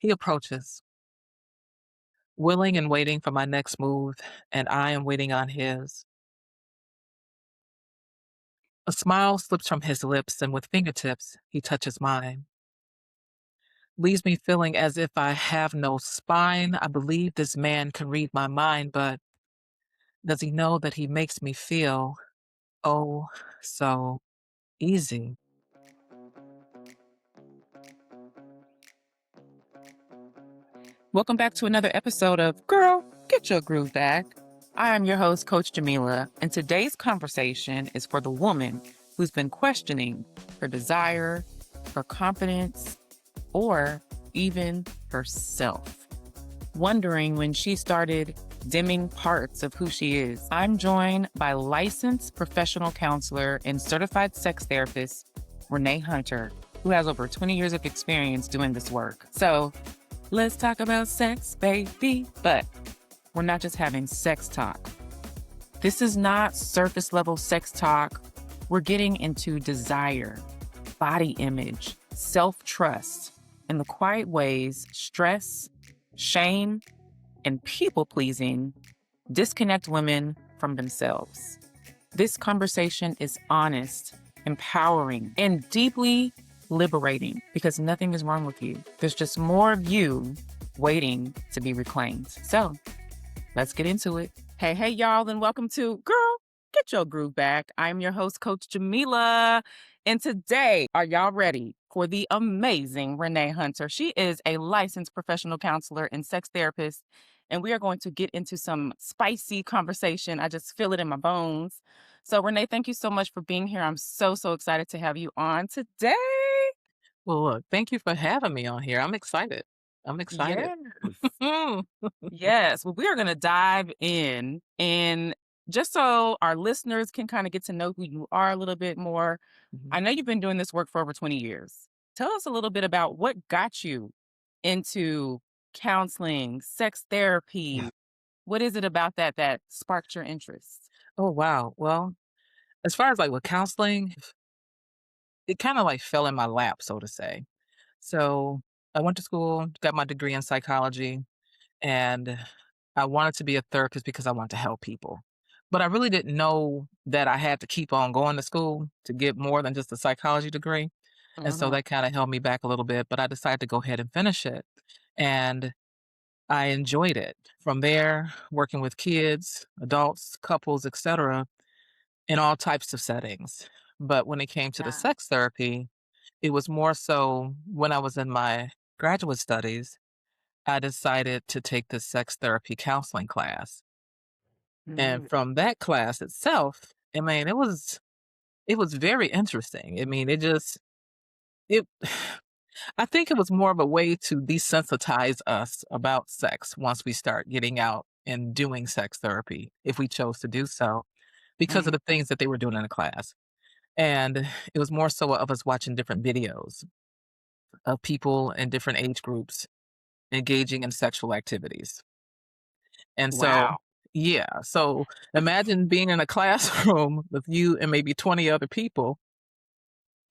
He approaches, willing and waiting for my next move, and I am waiting on his. A smile slips from his lips, and with fingertips, he touches mine. Leaves me feeling as if I have no spine. I believe this man can read my mind, but does he know that he makes me feel, oh, so easy? Welcome back to another episode of Girl, Get Your Groove Back. I am your host, Coach Jamila, and today's conversation is for the woman who's been questioning her desire, her confidence, or even herself, wondering when she started dimming parts of who she is. I'm joined by licensed professional counselor and certified sex therapist, Renea Hunter, who has over 20 years of experience doing this work. So let's talk about sex, baby. But we're not just having sex talk. This is not surface level sex talk. We're getting into desire, body image, self-trust, and the quiet ways stress, shame, and people-pleasing disconnect women from themselves. This conversation is honest, empowering, and deeply liberating because nothing is wrong with you. There's just more of you waiting to be reclaimed. So let's get into it. Hey, y'all, and welcome to Girl, Get Your Groove Back. I'm your host, Coach Jamila. And today, are y'all ready for the amazing Renea Hunter? She is a licensed professional counselor and sex therapist. And we are going to get into some spicy conversation. I just feel it in my bones. So, Renea, thank you so much for being here. I'm so excited to have you on today. Well, look, thank you for having me on here. I'm excited. I'm excited. Yes. Yes. Well, we are going to dive in. And just so our listeners can kind of get to know who you are a little bit more, Mhm. I know you've been doing this work for over 20 years. Tell us a little bit about what got you into counseling, sex Yeah. therapy. What is it about that sparked your interest? Oh, wow. Well, as far as like with counseling, it kind of like fell in my lap, so to say. So I went to school, got my degree in psychology, and I wanted to be a therapist because I wanted to help people. But I really didn't know that I had to keep on going to school to get more than just a psychology degree. And so Mhm. that kind of held me back a little bit, but I decided to go ahead and finish it. And I enjoyed it. From there, working with kids, adults, couples, etc., in all types of settings. But when it came to the Yeah. sex therapy, it was more so when I was in my graduate studies, I decided to take the sex therapy counseling class. And Mhm. from that class itself, I mean, it was very interesting. I mean, it I think it was more of a way to desensitize us about sex once we start getting out and doing sex therapy, if we chose to do so, because of Mhm. the things that they were doing in the class. And it was more so of us watching different videos of people in different age groups engaging in sexual activities. And so, Wow. yeah, so imagine being in a classroom with you and maybe 20 other people,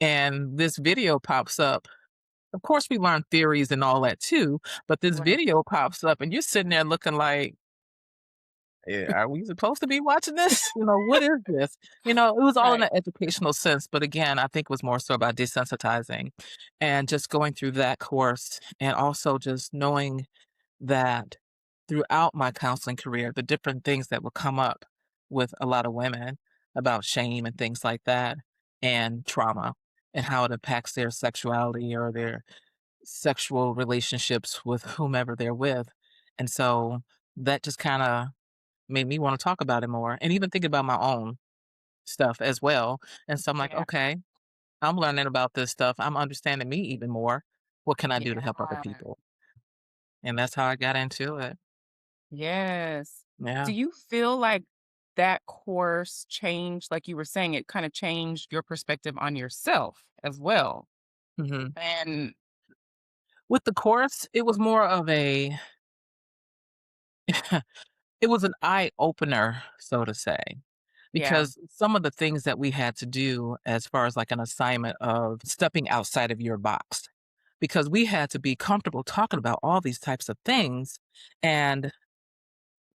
and this video pops up. Of course, we learn theories and all that too, but this Right. video pops up and you're sitting there looking like, "Yeah, are we supposed to be watching this? What is this?" It was all in Right. an educational sense, but again, I think it was more so about desensitizing and just going through that course and also just knowing that throughout my counseling career, the different things that will come up with a lot of women about shame and things like that and trauma and how it impacts their sexuality or their sexual relationships with whomever they're with. And so that just kind of made me want to talk about it more and even think about my own stuff as well. And so I'm like, Yeah. okay, I'm learning about this stuff. I'm understanding me even more. What can I do to Yeah. help other people? And that's how I got into it. Yes. Yeah. Do you feel like that course changed, like you were saying, it kind of changed your perspective on yourself as well? hmm And With the course, it was more of it was an eye opener, so to say, yeah. because some of the things that we had to do as far as like an assignment of stepping outside of your box. because we had to be comfortable talking about all these types of things and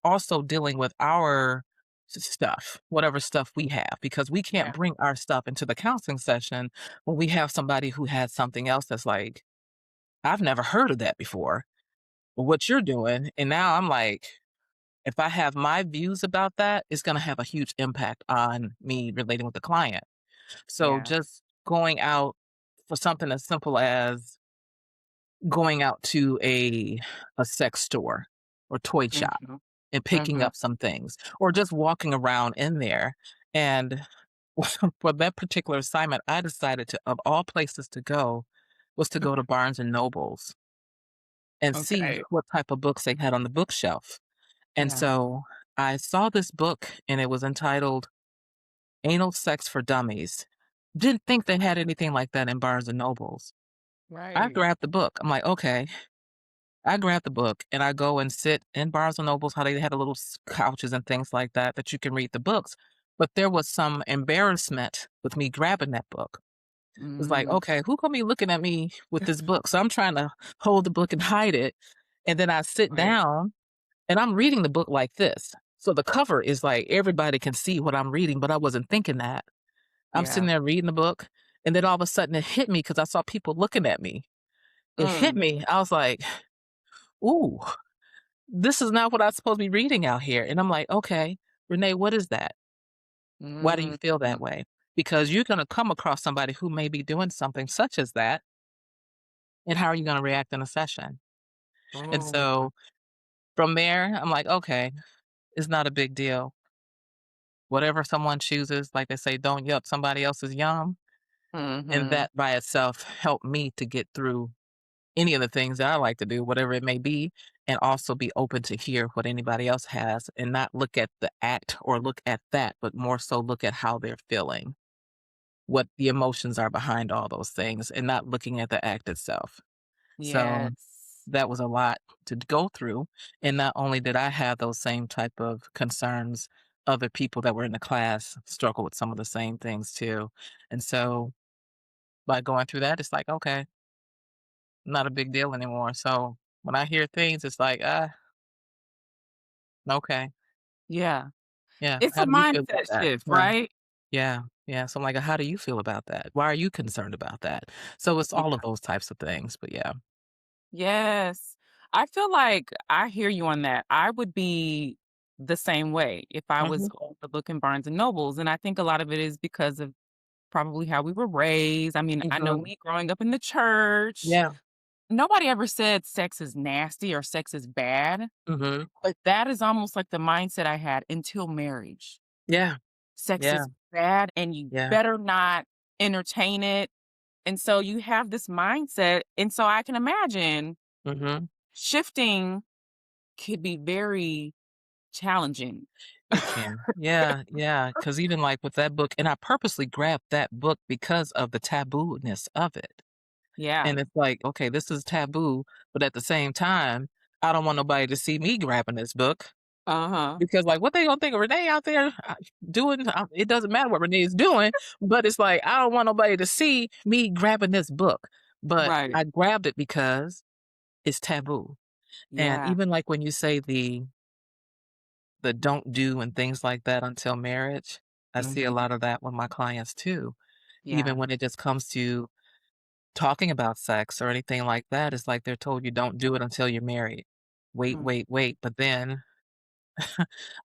also dealing with our stuff, whatever stuff we have, because we can't Yeah. bring our stuff into the counseling session when we have somebody who has something else that's like, I've never heard of that before. What you're doing. And now I'm like, if I have my views about that, it's going to have a huge impact on me relating with the client. So Yeah. just going out for something as simple as going out to a sex store or toy shop Mhm. and picking Mhm. up some things or just walking around in there. And for that particular assignment, I decided to, of all places to go, was to go to Barnes and Nobles and see Okay. what type of books they had on the bookshelf. And Yeah. so I saw this book and it was entitled Anal Sex for Dummies. Didn't think they had anything like that in Barnes and Nobles. I Right. grabbed the book. I'm like, okay. I grab the book and I go and sit in Barnes& and Nobles, how they had a little couches and things like that that you can read the books. But there was some embarrassment with me grabbing that book. It's like, Mm. okay, who gonna be looking at me with this book? So I'm trying to hold the book and hide it. And then I sit Right. down and I'm reading the book like this. So the cover is like everybody can see what I'm reading, but I wasn't thinking that. I'm sitting Yeah. there reading the book. And then all of a sudden it hit me because I saw people looking at me. It hit Mm. me. I was like, ooh, this is not what I'm supposed to be reading out here. And I'm like, okay, Renee, what is that? Why do you Mhm. feel that way? Because you're going to come across somebody who may be doing something such as that. And how are you going to react in a session? And Oh. so from there, I'm like, okay, it's not a big deal. Whatever someone chooses, like they say, don't yuck somebody else's yum. And Mhm. that by itself helped me to get through any of the things that I like to do, whatever it may be, and also be open to hear what anybody else has and not look at the act or look at that, but more so look at how they're feeling, what the emotions are behind all those things, and not looking at the act itself. So Yes. that was a lot to go through. And not only did I have those same type of concerns, other people that were in the class struggle with some of the same things too. And so by going through that, it's like, okay, not a big deal anymore. So when I hear things, it's like, okay, Yeah. yeah. It's How a do you feel about mindset that? shift, Yeah, right? yeah, yeah. So I'm like, how do you feel about that? Why are you concerned about that? So it's all of Yeah. those types of things. But yeah. Yes. I feel like I hear you on that. I would be the same way if I was Hmm. going to look in Barnes and Nobles. And I think a lot of it is because of probably how we were raised. I mean, I know Hmm. me growing up in the church, Yeah. nobody ever said sex is nasty or sex is bad, Hmm. but that is almost like the mindset I had until marriage. Yeah. Sex Yeah. is bad and you Yeah. better not entertain it. And so you have this mindset. And so I can imagine Hmm. shifting could be very challenging. It can. Yeah. Yeah. Because even like with that book, and I purposely grabbed that book because of the taboo-ness of it. Yeah. And it's like, okay, this is taboo, but at the same time, I don't want nobody to see me grabbing this book. Uh-huh. Because, like, what they gonna think of Renee out there doing? It doesn't matter what Renee is doing, but it's like I don't want nobody to see me grabbing this book. But Right. I grabbed it because it's taboo. And Yeah. even like when you say the don't do and things like that until marriage, I see a Mhm. lot of that with my clients too. Yeah. Even when it just comes to talking about sex or anything like that, it's like they're told you don't do it until you're married. Wait, Mm. wait, wait. But then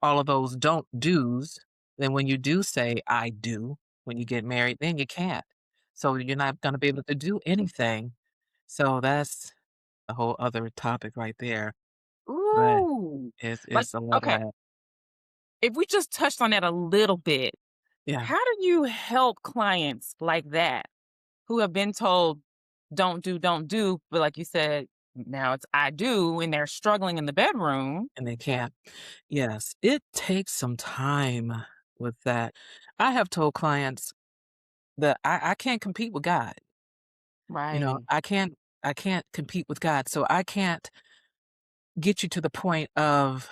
all of those don't do's, then when you do say I do when you get married, then you can't. So you're not gonna be able to do anything. So that's a whole other topic right there. But Ooh. Like, it's a lot of okay, that. if we just touched on that a little bit, Yeah. how do you help clients like that who have been told don't do, but like you said, now it's I do, and they're struggling in the bedroom? And they can't. Yes. It takes some time with that. I have told clients that I can't compete with God. You know, Right. I can't compete with God. So I can't get you to the point of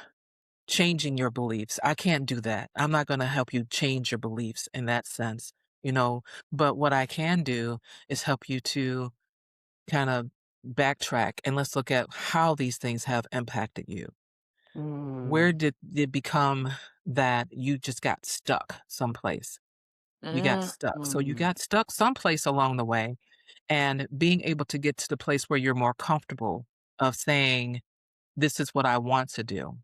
changing your beliefs. I can't do that. I'm not gonna help you change your beliefs in that sense, you know, but what I can do is help you to kind of backtrack and let's look at how these things have impacted you. Where Mm. did it become that you just got stuck someplace? You got stuck. So you Mm. got stuck someplace along the way, and being able to get to the place where you're more comfortable of saying, "This is what I want to do."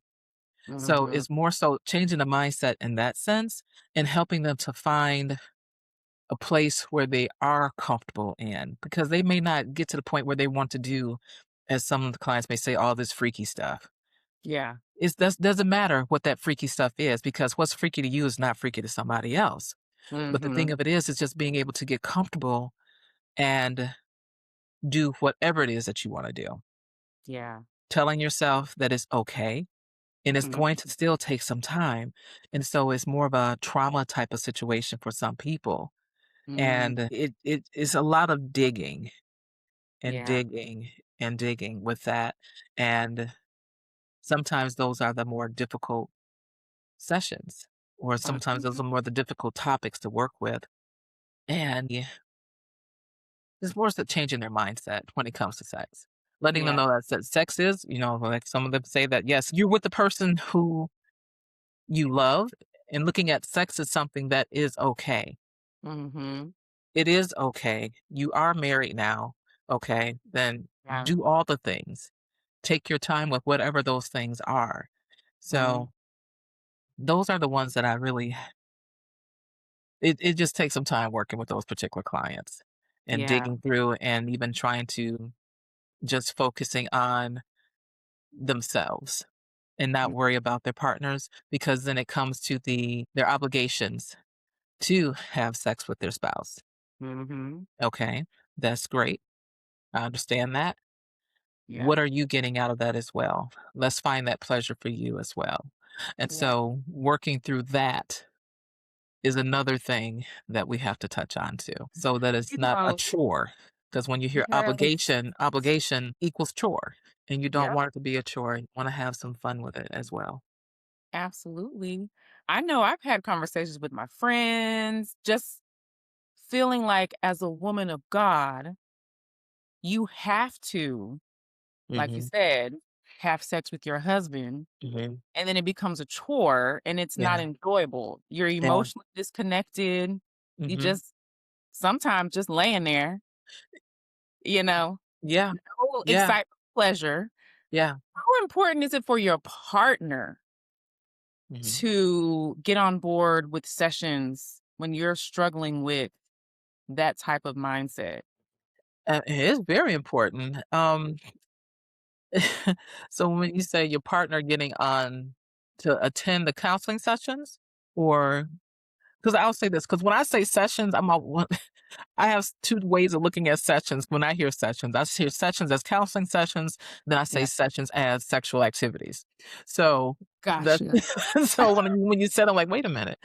So Mhm. it's more so changing the mindset in that sense and helping them to find a place where they are comfortable in because they may not get to the point where they want to do, as some of the clients may say, all this freaky stuff. Yeah. It doesn't matter what that freaky stuff is because what's freaky to you is not freaky to somebody else. But the thing Mhm. of it is just being able to get comfortable and do whatever it is that you want to do. Yeah. Telling yourself that it's okay and it's Mhm. going to still take some time. And so it's more of a trauma type of situation for some people. Mm. And it is a lot of digging and Yeah. digging and digging with that. And sometimes those are the more difficult sessions, or sometimes those Mhm. are more the difficult topics to work with. And yeah, it's more so changing their mindset when it comes to sex. Letting them Yeah. know that sex is, like some of them say that, yes, you're with the person who you love and looking at sex as something that is okay. Mhm. It is okay. You are married now. Okay. Then Yeah. do all the things. Take your time with whatever those things are. Mhm. So those are the ones that I really, it just takes some time working with those particular clients and Yeah. digging through and even trying to just focusing on themselves and not worry about their partners because then it comes to their obligations to have sex with their spouse. Mhm. Okay, that's great. I understand that. Yeah. What are you getting out of that as well? Let's find that pleasure for you as well. And Yeah. so working through that is another thing that we have to touch on too, so that it's You not a know, chore. Because when you hear yes. obligation equals chore, and you don't Yep. want it to be a chore. You want to have some fun with it as well. Absolutely. I know I've had conversations with my friends, just feeling like as a woman of God, you have to, like you Hmm. said, have sex with your husband, Hmm. and then it becomes a chore and it's not Yeah. enjoyable. You're Yeah. emotionally disconnected. You Hmm. just sometimes just laying there, you know, Yeah. no Yeah. excitement, pleasure. Yeah. How important is it for your partner Hmm. to get on board with sessions when you're struggling with that type of mindset? It is very important. So when you say your partner getting on to attend the counseling sessions, or because I'll say this, because when I say sessions, I have two ways of looking at sessions. When I hear sessions, I hear sessions as counseling sessions, then I say Yeah. sessions as sexual activities. So that Gotcha. so when you said, I'm like, wait a minute.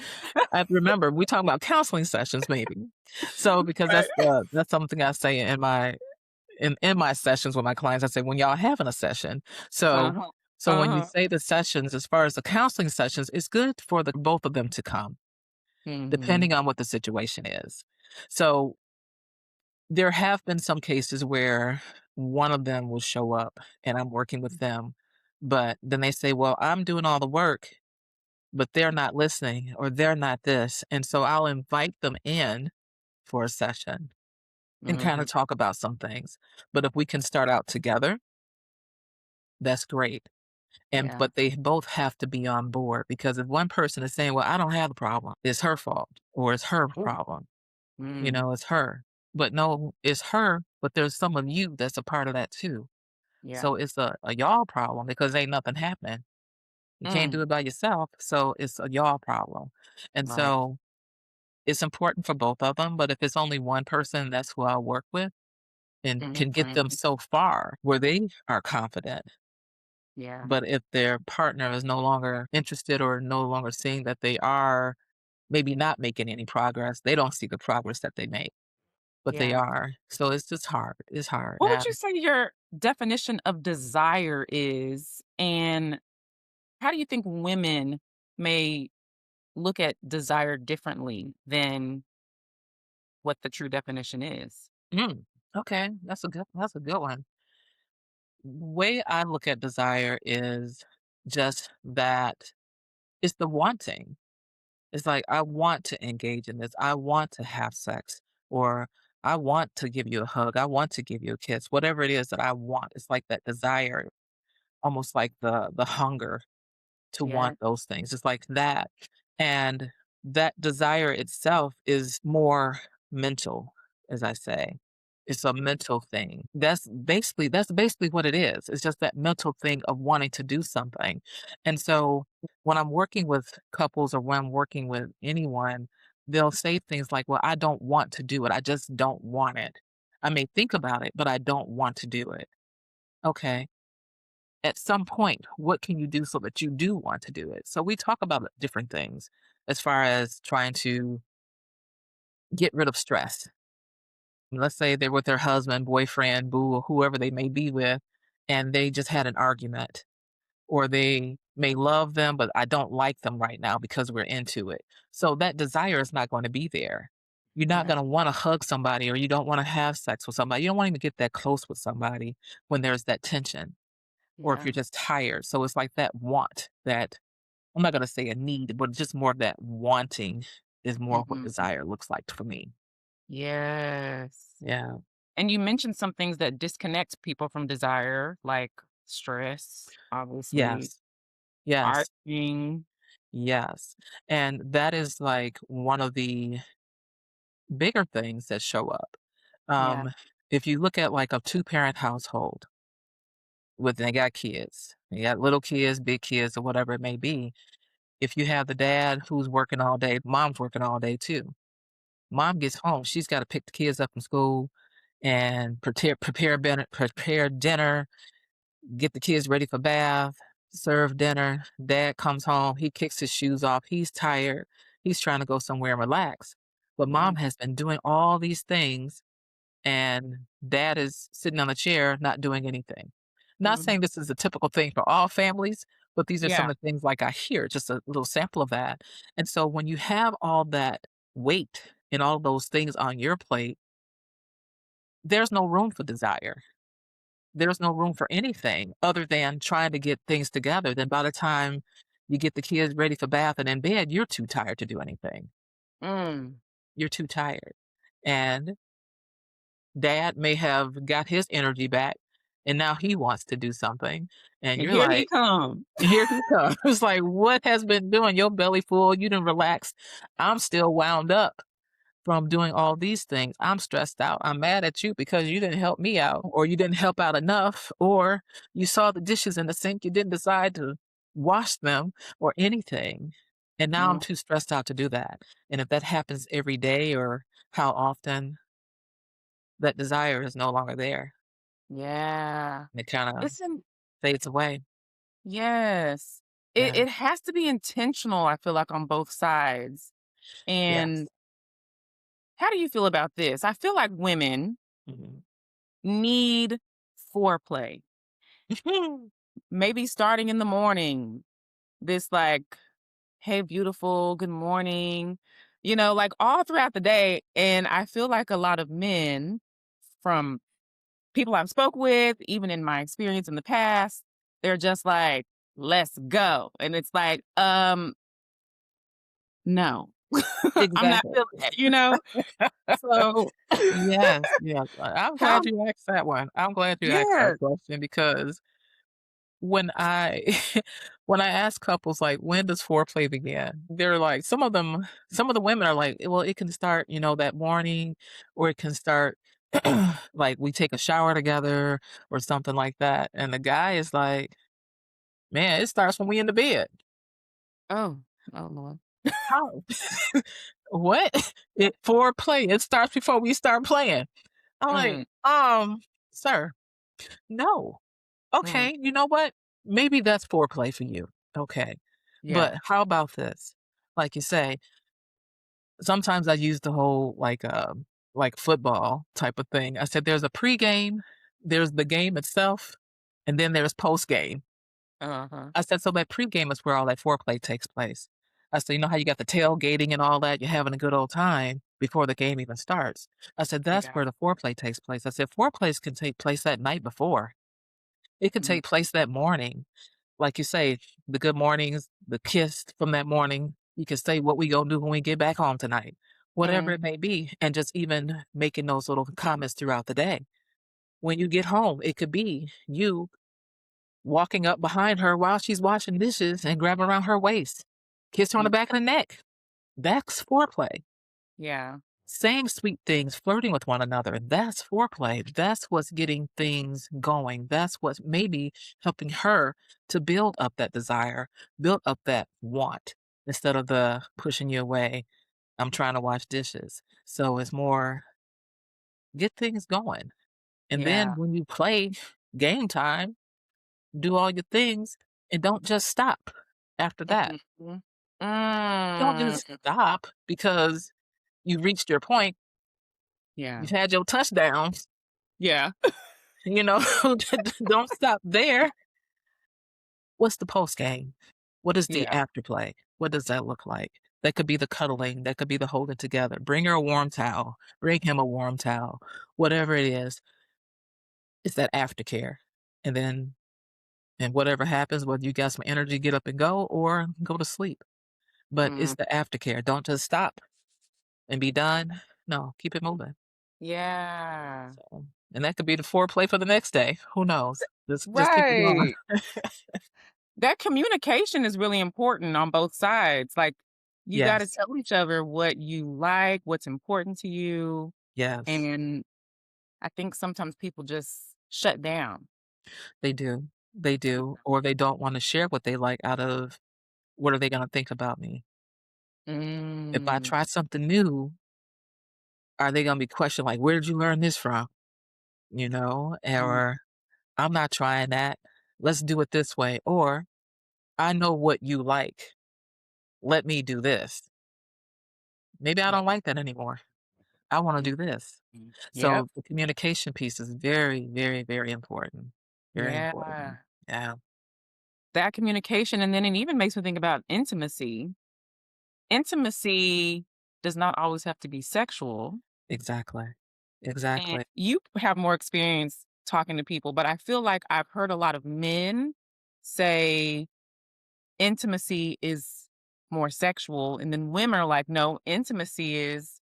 I remember we talking about counseling sessions, maybe. So because Right. that's something I say in my sessions with my clients, I say, "When y'all having a session." So Uh-huh. so when you Uh-huh. say the sessions, as far as the counseling sessions, it's good for the both of them to come, Mhm. depending on what the situation is. So, there have been some cases where one of them will show up and I'm working with them, but then they say, "Well, I'm doing all the work, but they're not listening or they're not this." And so I'll invite them in for a session and kinda Mhm. talk about some things. But if we can start out together, that's great. Yeah. But they both have to be on board because if one person is saying, "Well, I don't have a problem. It's her fault," or "It's her Ooh. problem," Mm. it's her. But no, it's her, but there's some of you that's a part of that too. Yeah. So it's a y'all problem because ain't nothing happening. You can't do Mm. it by yourself, so it's a y'all problem. And Right. so it's important for both of them, but if it's only one person, that's who I'll work with and can get them Mhm. so far where they are confident. Yeah. But if their partner is no longer interested or no longer seeing that they are maybe not making any progress, they don't see the progress that they make, but they Yeah. are. So it's just hard. It's hard. What would you say your definition of desire is? And how do you think women may look at desire differently than what the true definition is? Mm. Okay, that's a good one. Way I look at desire is just that it's the wanting. It's like, I want to engage in this. I want to have sex, or I want to give you a hug. I want to give you a kiss. Whatever it is that I want, it's like that desire, almost like the hunger to Yeah. want those things. It's like that. And that desire itself is more mental, as I say. It's a mental thing. That's basically what it is. It's just that mental thing of wanting to do something. And so when I'm working with couples or when I'm working with anyone, they'll say things like, "Well, I don't want to do it. I just don't want it. I may think about it, but I don't want to do it." Okay, at some point, what can you do so that you do want to do it? So we talk about different things as far as trying to get rid of stress. Let's say they're with their husband, boyfriend, boo, or whoever they may be with, and they just had an argument, or they may love them, but I don't like them right now because we're into it. So that desire is not going to be there. You're not Yeah. going to want to hug somebody, or you don't want to have sex with somebody. You don't want to even get that close with somebody when there's that tension, or if Yeah. you're just tired. So it's like that want, that I'm not gonna say a need, but just more of that wanting is more what Mhm. desire looks like for me. Yes. Yeah. And you mentioned some things that disconnect people from desire, like stress, obviously, Yes. Yes. arguing. Yes. And that is like one of the bigger things that show up. Yeah. Um, if you look at like a two-parent household with they got kids, they got little kids, big kids, or whatever it may be. If you have the dad who's working all day, mom's working all day too. Mom gets home, she's gotta pick the kids up from school and prepare dinner, get the kids ready for bath, serve dinner. Dad comes home, he kicks his shoes off, he's tired, he's trying to go somewhere and relax. But Yeah. mom has been doing all these things, and dad is sitting on a chair not doing anything. Not Mhm. saying this is a typical thing for all families, but these are some Yeah. of the things like I hear, just a little sample of that. And so when you have all that weight and all those things on your plate, there's no room for desire. There's no room for anything other than trying to get things together. Then by the time you get the kids ready for bath and in bed, you're too tired to do anything. Mm. You're too tired. And dad may have got his energy back and now he wants to do something. And And you're here he like, come. here he comes. It's like, what has been doing? Your belly full, you didn't relax. I'm still wound up from doing all these things. I'm stressed out. I'm mad at you because you didn't help me out, or you didn't help out enough, or you saw the dishes in the sink, you didn't decide to wash them or anything. And now I'm Mm. too stressed out to do that. And if that happens every day or how often, that desire is no longer there. Yeah. And it kind of Listen, fades away. yes. It Yeah. it has to be intentional, I feel like, on both sides. Yes. And how do you feel about this? I feel like women Mhm. need foreplay. Maybe starting in the morning. This like, "Hey, beautiful, good morning," like all throughout the day. And I feel like a lot of men, from people I've spoke with, even in my experience in the past, they're just like, "Let's go." And it's like, no. I'm not Exactly. feeling it. So Yes, yes. I'm glad how you asked that one. I'm glad you asked that yeah. question because when I when I ask couples like when does foreplay begin? They're like some of the women are like, well, it can start, that morning, or it can start like we take a shower together or something like that. And the guy is like, man, it starts when we in the bed. Oh. Oh, Lord. How? What? It foreplay. It starts before we start playing. I'm like, Mm, sir, no. mm, Okay, you know what? Maybe that's foreplay for you. Okay. yeah. But how about this? Like you say, sometimes I use the whole like football type of thing. I said there's a pregame, there's the game itself, and then there's post game. Uh-huh. I said so that pregame is where all that foreplay takes place. I said, "You know how you got the tailgating and all that? You're having a good old time before the game even starts." I said, "That's Yeah. where the foreplay takes place." I said, "Foreplays can take place that night before. It could Mm, take place that morning." Like you say, the good mornings, the kiss from that morning, you can say what we gonna do when we get back home tonight, whatever mm, it may be, and just even making those little comments throughout the day. When you get home, it could be you walking up behind her while she's washing dishes and grab around her waist, kiss her on mm. the back of the neck. That's foreplay. Yeah. Saying sweet things, flirting with one another, that's foreplay. That's what's getting things going. That's what's maybe helping her to build up that desire, build up that want instead of the pushing you away. I'm trying to wash dishes. So it's more get things going. And then Yeah. when you play game time, do all your things and don't just stop after that. Mhm. Don't just Mm. stop because you reached your point. Yeah. You've had your touchdowns. Yeah. You know, don't stop there. What's the post game? What is the Yeah. afterplay? What does that look like? That could be the cuddling, that could be the holding together. Bring her a warm towel, bring him a warm towel. Whatever it is, it's that aftercare. And then and whatever happens, whether you got some energy, get up and go or go to sleep. But it's Mm. the aftercare. Don't just stop and be done. No, keep it moving. Yeah. So, and that could be the foreplay for the next day. Who knows? Just keep it going. Right. That communication is really important on both sides. Like, you gotta Yes. tell each other what you like, what's important to you, Yes. and I think sometimes people just shut down. They do. They do, or they don't wanna share what they like out of, "What are they gonna think about me? If I Mm. try something new, are they gonna be questioned like, 'Where did you learn this from?'" You know? Mm. Or, "I'm not trying that. Let's do it this way." Or, "I know what you like. Let me do this. Maybe I Yeah. don't like that anymore. I wanna Mm. do this." Yep. So, the communication piece is very, very, very important. Very important. Yeah. Yeah, That communication, and then it even makes me think about intimacy. Intimacy does not always have to be sexual, exactly. and Exactly. you have more experience talking to people, but I feel like I've heard a lot of men say intimacy is more sexual, and then women are like, "No, intimacy is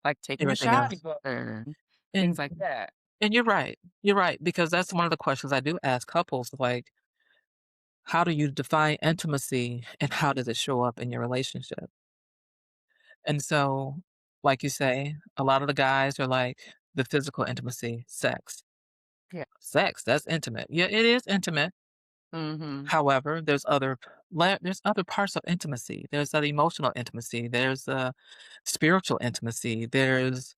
like taking a Everything shower else. together," things And like that. And you're right. You're right, because that's one of the questions I do ask couples, like, how do you define intimacy and how does it show up in your relationship? And so, like you say, a lot of the guys are like the physical intimacy, sex. Yeah. Sex, that's intimate. Yeah, it is intimate. Mhm. However, there's other parts of intimacy. There's that emotional intimacy. There's the spiritual intimacy. There's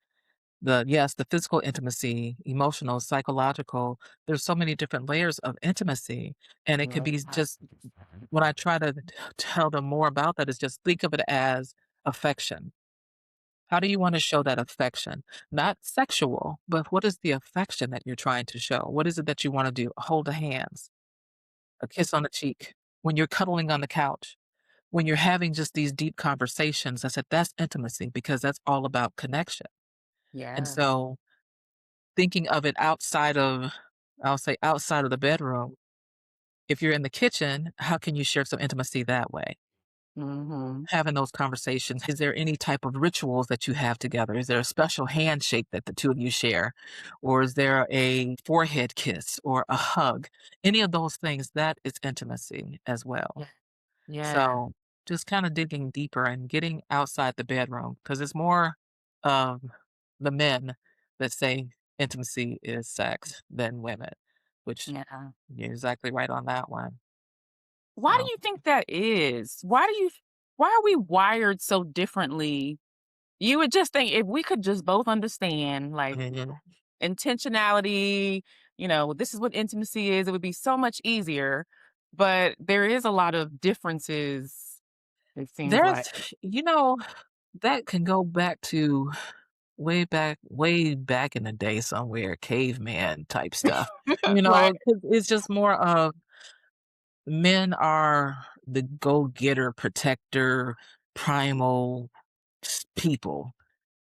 the physical intimacy, emotional, psychological, there's so many different layers of intimacy, and it could Yeah. be just when I try to tell them more about that is just think of it as affection. How do you wanna show that affection? Not sexual, but what is the affection that you're trying to show? What is it that you wanna do? Hold the hands, a kiss on the cheek, when you're cuddling on the couch, when you're having just these deep conversations, I said, "That's intimacy," because that's all about connection, and Yeah. so thinking of it outside of I'll say outside of the bedroom, if you're in the kitchen, how can you share some intimacy that way? Mhm. Having those conversations. Is there any type of rituals that you have together? Is there a special handshake that the two of you share? Or is there a forehead kiss or a hug? Any of those things, that is intimacy as well. Yeah. Yeah. So just kind of digging deeper and getting outside the bedroom because it's more of the men that say intimacy is sex than women, which Yeah. you're exactly right on that one. Why do So, you think that is? Why are we wired so differently? You would just think if we could just both understand, like, mhm. intentionality, this is what intimacy is, it would be so much easier, but there is a lot of differences, it seems like. There's, that can go back to way back in the day somewhere, caveman type stuff. Right. 'Cause it's just more of men are. the go-getter, protector, primal people,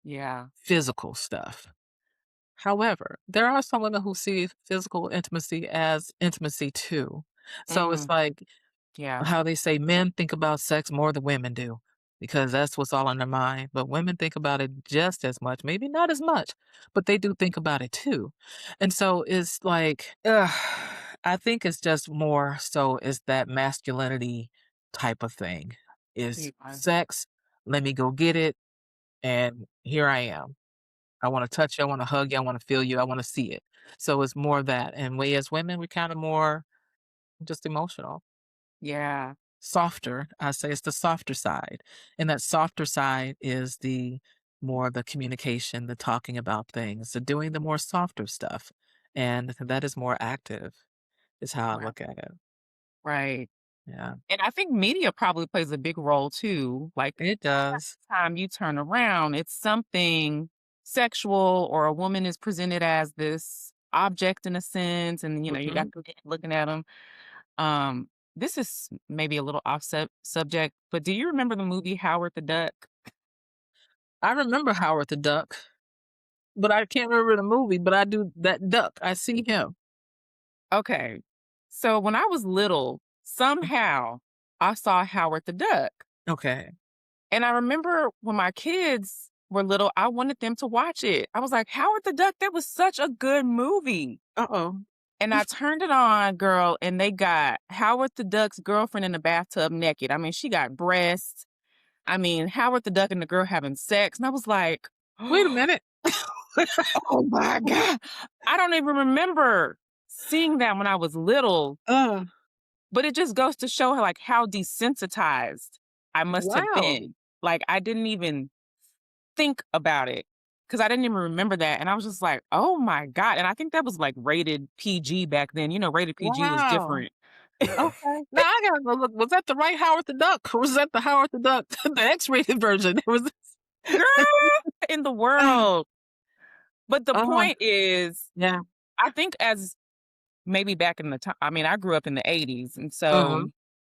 Yeah. physical stuff. However, there are some women who see physical intimacy as intimacy too. So it's Mm, like yeah. how they say men think about sex more than women do because that's what's all on their mind. But women think about it just as much, maybe not as much, but they do think about it too. And so it's like, I think it's just more so is that masculinity type of thing is Yeah. sex. Let me go get it. And here I am. I want to touch you. I want to hug you. I want to feel you. I want to see it. So it's more of that. And we as women, we kind of more just emotional. Yeah. Softer, I say it's the softer side, and that softer side is the more the communication, the talking about things, the doing the more softer stuff, and that is more active, is how I Right. look at it. Right. Yeah, And I think media probably plays a big role too. Like, it does. time you turn around, it's something sexual or a woman is presented as this object in a sense, and you got Mhm. people looking at them. Um, this is maybe a little offset subject, but do you remember the movie Howard the Duck? I remember Howard the Duck, but I can't remember the movie, but I do that duck, I see him. Okay. So when I was little, somehow I saw Howard the Duck. Okay. And I remember when my kids were little, I wanted them to watch it. I was like, Howard the Duck, that was such a good movie. Uh-oh. And I turned it on, girl, and they got Howard the Duck's girlfriend in the bathtub naked. I mean, she got breasts. I mean, Howard the Duck and the girl having sex. And I was like, Wait a oh minute. my God. I don't even remember seeing that when I was little, Uh, but it just goes to show how, like, how desensitized I must have wow. been. Like, I didn't even think about it because I didn't even remember that. And I was just like, oh my God. And I think that was like rated PG back then. Rated PG was Wow. different. Okay. Now I gotta go look. Was that the right Howard the Duck? Or was that the Howard the Duck, the X-rated version? It was. Girl, in the Uh, world. But the uh, point is, yeah. I think as maybe back in the time, I mean, I grew up in the 80s. And so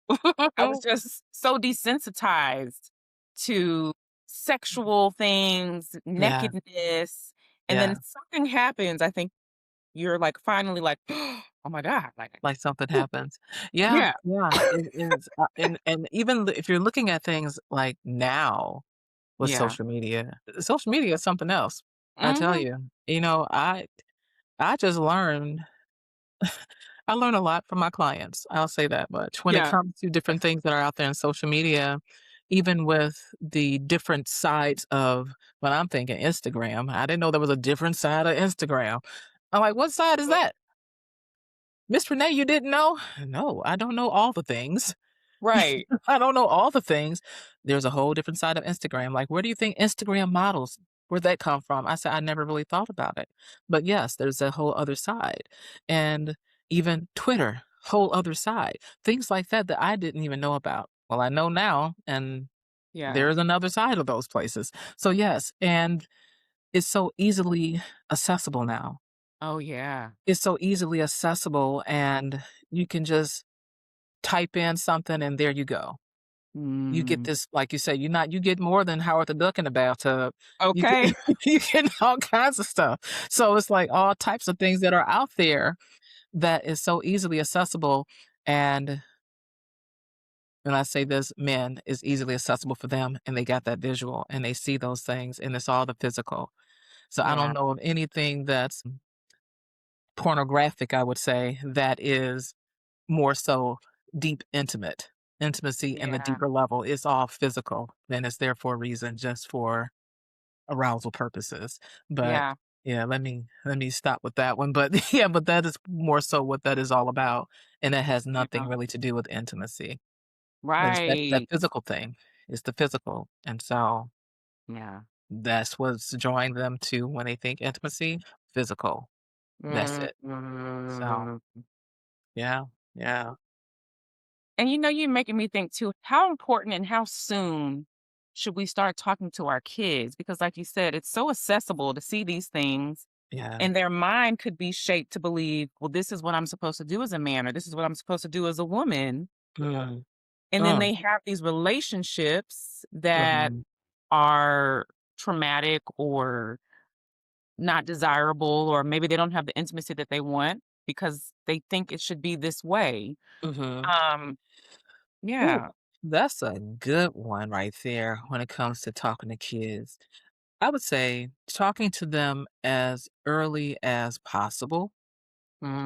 Mhm. I was just so desensitized to sexual things, Yeah. nakedness. And then Yeah. something happens. I think you're like finally like, oh my God. Like, Like something happens. Yeah. yeah. Yeah. It is. And even if you're looking at things like now with Yeah. social media is something else. I tell Mhm. you. I just learned I learn a lot from my clients. I'll say that much. When it Yeah. comes to different things that are out there in social media, even with the different sides of what I'm thinking, Instagram. I didn't know there was a different side of Instagram. I'm like, what side is that? Miss Renee, you didn't know? No, I don't know all the things. Right. I don't know all the things. There's a whole different side of Instagram. Like, where do you think Instagram models, where'd that come from? I said, I never really thought about it. But yes, there's a whole other side. And even Twitter, whole other side. Things like that that I didn't even know about. Well, I know now, and Yeah. there's another side of those places. So yes, and it's so easily accessible now. Oh, yeah. It's so easily accessible, and you can just type in something and there you go. You get Mm. this, like you say, you get more than Howard the Duck in the bathtub. You get Okay. you get all kinds of stuff. So it's like all types of things that are out there that is so easily accessible. And when I say this, men is easily accessible for them and they got that visual and they see those things and it's all the physical. So I don't Yeah. know of anything that's pornographic, I would say, that is more so deep intimacy and the Yeah. deeper level is all physical, and it's there for a reason, just for arousal purposes. But Yeah. yeah, let me stop with that one. But yeah, but that is more so what that is all about, and it has nothing Yeah. really to do with intimacy. That Right. physical thing. Is the physical, and so Yeah. that's what's drawing them to when they think intimacy, physical. That's it. So Mm. yeah, yeah, And you're making me think too, how important and how soon should we start talking to our kids? Because, like you said, it's so accessible to see these things, yeah. and their mind could be shaped to believe, well, this is what I'm supposed to do as a man, or this is what I'm supposed to do as a woman. Mm. And then Mm, they have these relationships that mhm, are traumatic or not desirable, or maybe they don't have the intimacy that they want because they think it should be this way. mhm. Um, Ooh, yeah. that's a good one right there when it comes to talking to kids. I would say talking to them as early as possible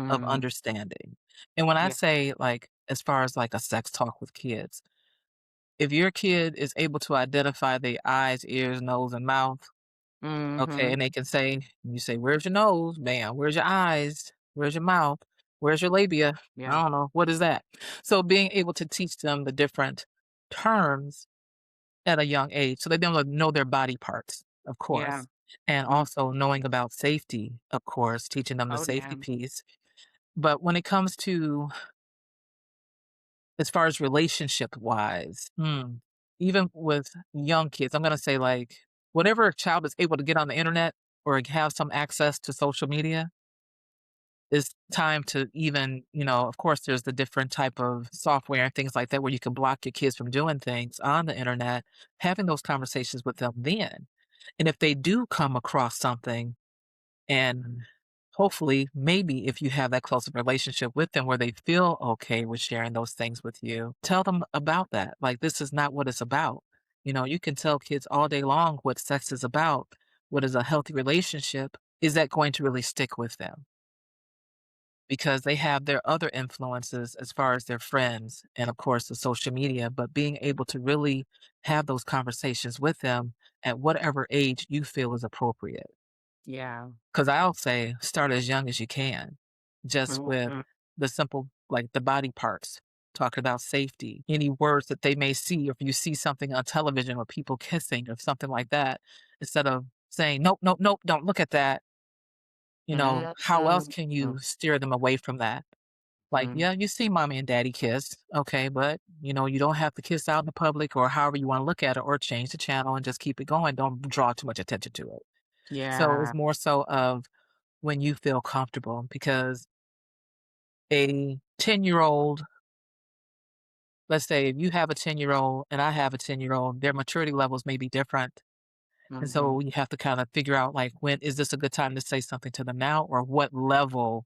of Mm, understanding. And when I yeah. say, like, as far as, like, a sex talk with kids, if your kid is able to identify the eyes, ears, nose, and mouth, okay, Mhm. and they can say you say, "Where's your nose?" Bam. "Where's your eyes? Where's your mouth? Where's your labia?" Yeah. I don't know. What is that? So being able to teach them the different terms at a young age so they don't know their body parts, of Yeah. course, and Mm. also knowing about safety, of course, teaching them the Oh, safety yeah. piece. But when it comes to as far as relationship wise, even with young kids, I'm gonna say, like, whatever a child is able to get on the internet or have some access to social media, it's time to even, of course, there's the different type of software and things like that where you can block your kids from doing things on the internet, having those conversations with them then. And if they do come across something, and hopefully, maybe if you have that close of relationship with them where they feel okay with sharing those things with you, tell them about that. Like, this is not what it's about. You can tell kids all day long what sex is about, what is a healthy relationship. Is that going to really stick with them? Because they have their other influences as far as their friends and, of course, the social media, but being able to really have those conversations with them at whatever age you feel is appropriate. Yeah. 'Cause I'll say start as young as you can, just with Mhm. the simple like, the body parts, talking about safety, any words that they may see, if you see something on television or people kissing or something like that, instead of saying, "Nope, nope, nope, don't look at that," how else Mhm. can you steer them away from that? Like, Mhm. "Yeah, you see mommy and daddy kiss, okay, but, you don't have to kiss out in the public or however you wanna look at it or change the channel and just keep it going, don't draw too much attention to it." So, it's Yeah. more so of when you feel comfortable because a 10-year-old, let's say if you have a 10-year-old and I have a 10-year-old, their maturity levels may be different. And Mhm. so you have to kind of figure out like when is this a good time to say something to them now or what level,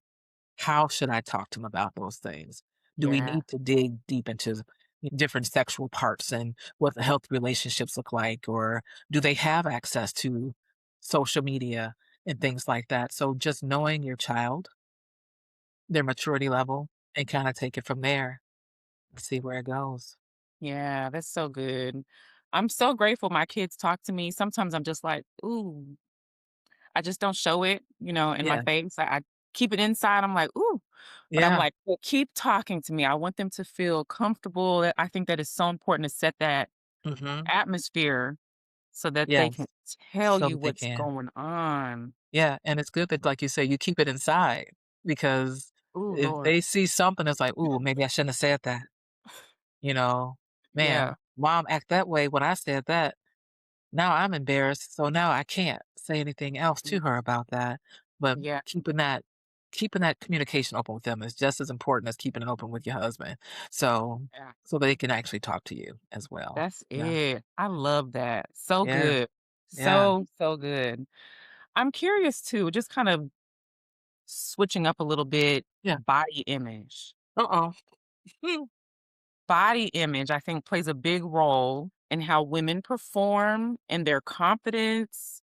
how should I talk to them about those things? Do we Yeah. need to dig deep into different sexual parts and what the healthy relationships look like or do they have access to social media and things like that? So just knowing your child, their maturity level, and kinda take it from there, see where it goes. Yeah, that's so good. I'm so grateful my kids talk to me. Sometimes I'm just like, "Ooh," I just don't show it, in my Yeah, face. I keep it inside. I'm like, "Ooh," but I'm yeah, like, "Well, keep talking to me." I want them to feel comfortable. I think that is so important to set that mhm, atmosphere so that they can yes, tell so you that they what's can. going on. Yeah, and it's good that, like you say, you keep it inside because Ooh, if Lord. they see something that's like, "Ooh, maybe I shouldn't have said that," you know? Yeah. "Man, mom act that way when I said that. Now I'm embarrassed, so now I can't say anything else to Mm, her about that." But yeah, keeping that communication open with them is just as important as keeping it open with your husband. So yeah. so they can actually talk to you as well. That's Yeah. it. I love that. So Yeah. good. Yeah. So, so good. I'm curious too, just kind of switching up a little bit, Yeah. body image. Uh-oh. Hmm. Body image, I think, plays a big role in how women perform and their confidence.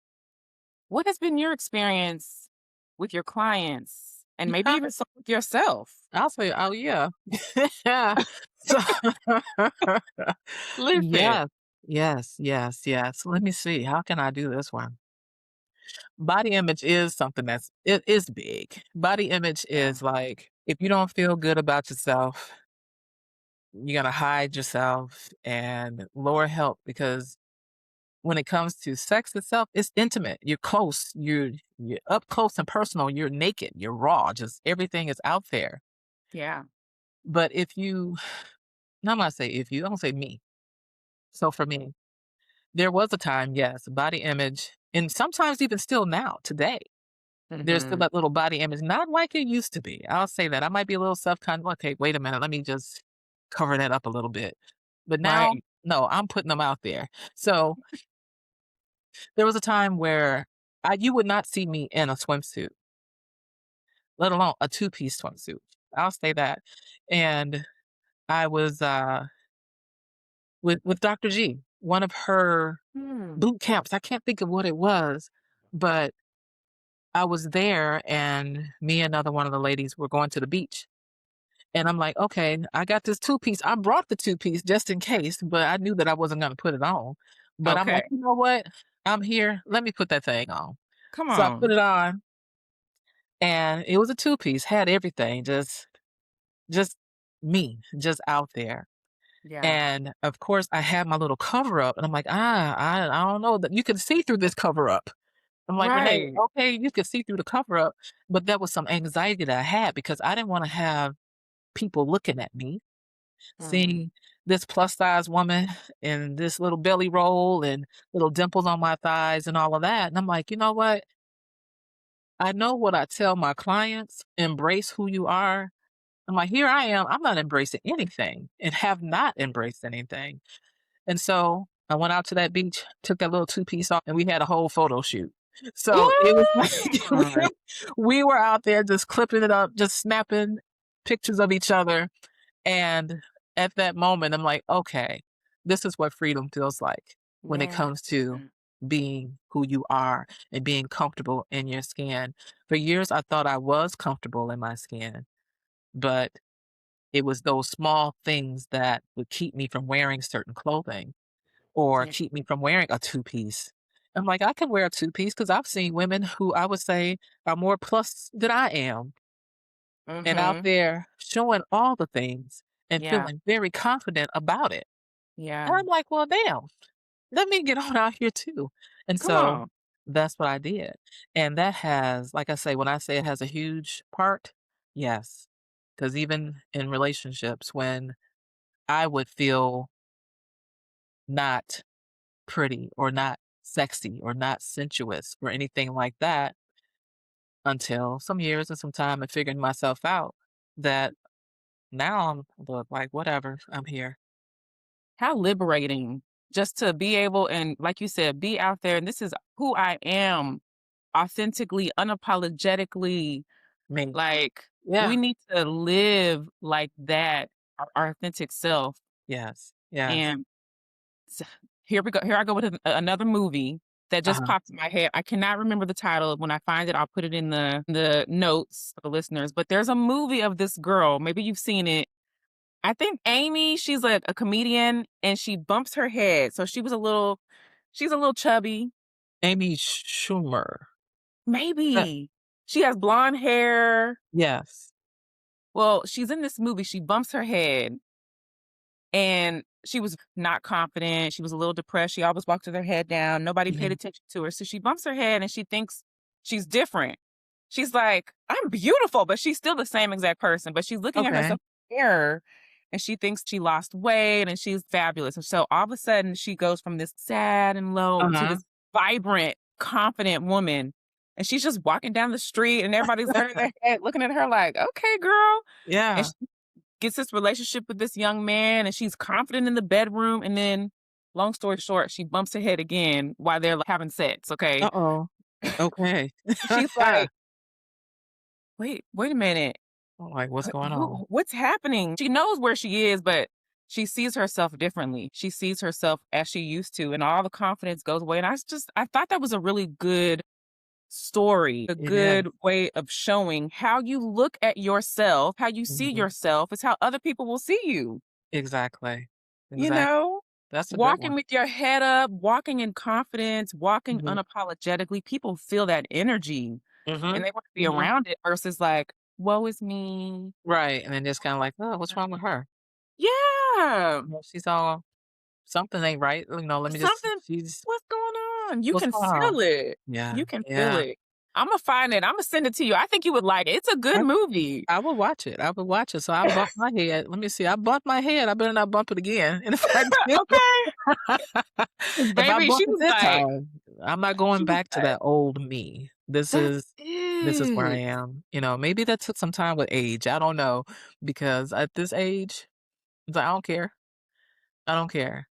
What has been your experience with your clients and maybe Yeah. even some with yourself? I'll say, oh, yeah. Yeah. So Listen. yes. Yes, yes, yes. Let me see. How can I do this one? Body image is something it is big. Body image Yeah. is like, if you don't feel good about yourself, you're gonna hide yourself and lower help because when it comes to sex itself, it's intimate. You're close. You're up close and personal. You're naked. You're raw. Just everything is out there. Yeah. But if you, I'm not say if you, I'm gonna say me. So for me, there was a time, yes, body image, and sometimes even still now, today, there's still Mhm. that little body image, not like it used to be. I'll say that. I might be a little self-conscious. Okay, wait a minute. Let me just cover that up a little bit. But now, Right. no, I'm putting them out there. So there was a time where you would not see me in a swimsuit, let alone a two-piece swimsuit. I'll say that. And I was with Dr. G, one of her Hmm. boot camps. I can't think of what it was, but I was there and me and another one of the ladies were going to the beach. And I'm like, okay, I got this two piece. I brought the two piece just in case, but I knew that I wasn't going to put it on. But I'm like, Okay. you know what? I'm here. Let me put that thing on. Come So I put on. it on and it was a two piece, had everything, just me, just out there. Yeah. And of course I had my little cover up and I'm like, I don't know that you can see through this cover up. I'm like, Renee, Right. okay, you could see through the cover up, but that was some anxiety that I had because I didn't want to have people looking at me, Mm. seeing this plus size woman and this little belly roll and little dimples on my thighs and all of that. And I'm like, you know what? I know what I tell my clients, embrace who you are. I'm like, here I am. I'm not embracing anything and have not embraced anything. And so I went out to that beach, took that little two piece off, and we had a whole photo shoot. So it was Mm. like we were out there just clipping it up, just snapping pictures of each other. And at that moment, I'm like, okay, this is what freedom feels like when it Yeah. comes to being who you are and being comfortable in your skin. For years, I thought I was comfortable in my skin, but it was those small things that would keep me from wearing certain clothing or Yeah. keep me from wearing a two piece. I'm like, I can wear a two piece because I've seen women who I would say are more plus than I am and out Mhm. there showing all the things and Yeah. feeling very confident about it. And Yeah. I'm like, well, damn, let me get on out here too. And Come so on. that's what I did. And that has, like I say, when I say it has a huge part, yes. Because even in relationships, when I would feel not pretty or not sexy or not sensuous or anything like that until some years and some time and figuring myself out that now I'm look like whatever, I'm here. How liberating just to be able and like you said, be out there and this is who I am authentically, unapologetically. Me. Like we Yeah. need to live like that, our authentic self. Yes. Yes. And s here we go. Here I go with another movie that just Uh-huh. popped in my head. I cannot remember the title. When I find it, I'll put it in the notes for the listeners. But there's a movie of this girl. Maybe you've seen it. I think Amy, she's a comedian and she bumps her head. So she's a little chubby. Amy Schumer. That Maybe. She has blonde hair. yes. Well, she's in this movie. She bumps her head and she was not confident. She was a little depressed. She always walked with her head down. Nobody paid Mhm. attention to her. So she bumps her head and she thinks she's different. She's like, I'm beautiful, but she's still the same exact person. But she's looking at Okay. herself in the mirror and she thinks she lost weight and she's fabulous. And so all of a sudden she goes from this sad and low to Uh-huh. this vibrant, confident woman. And she's just walking down the street and everybody's turning their head, looking at her like, okay, girl. And Yeah. gets this relationship with this young man and she's confident in the bedroom and then long story short she bumps her head again while they're like, having sex, okay. Uh-oh. Okay. She's like, wait a minute, I'm like, what's going on? what's happening? She knows where she is but she sees herself differently. She sees herself as she used to and all the confidence goes away and I thought that was a really good story, a It is. good way of showing how you look at yourself, how you see Mhm. yourself is how other people will see you. Exactly. You Exactly. know? That's a good Walking one. with your head up, walking in confidence, walking Mhm. unapologetically, people feel that energy and Mhm. they wanna be Mhm. around it versus like, "Woe is me." Right, and then just kinda like, "Oh, what's wrong with her?" Yeah. You know, she's all something ain't right, you know, let me just Something she's what's going on? You what's can going on? feel it. Yeah, You can feel yeah. it. Imma find it. Imma send it to you. I think you would like it. It's a good I movie. I would watch it, I would watch it, so I bumped my head. Let me see, I bumped my head, I better not bump it again, and if I do Okay. if I Baby, bump it this time, I'm not she going was back to like, that old me. "That's This is where I it." am, you know, maybe that took some time with age, I don't know, because at this age, it's like, I don't care. I don't care.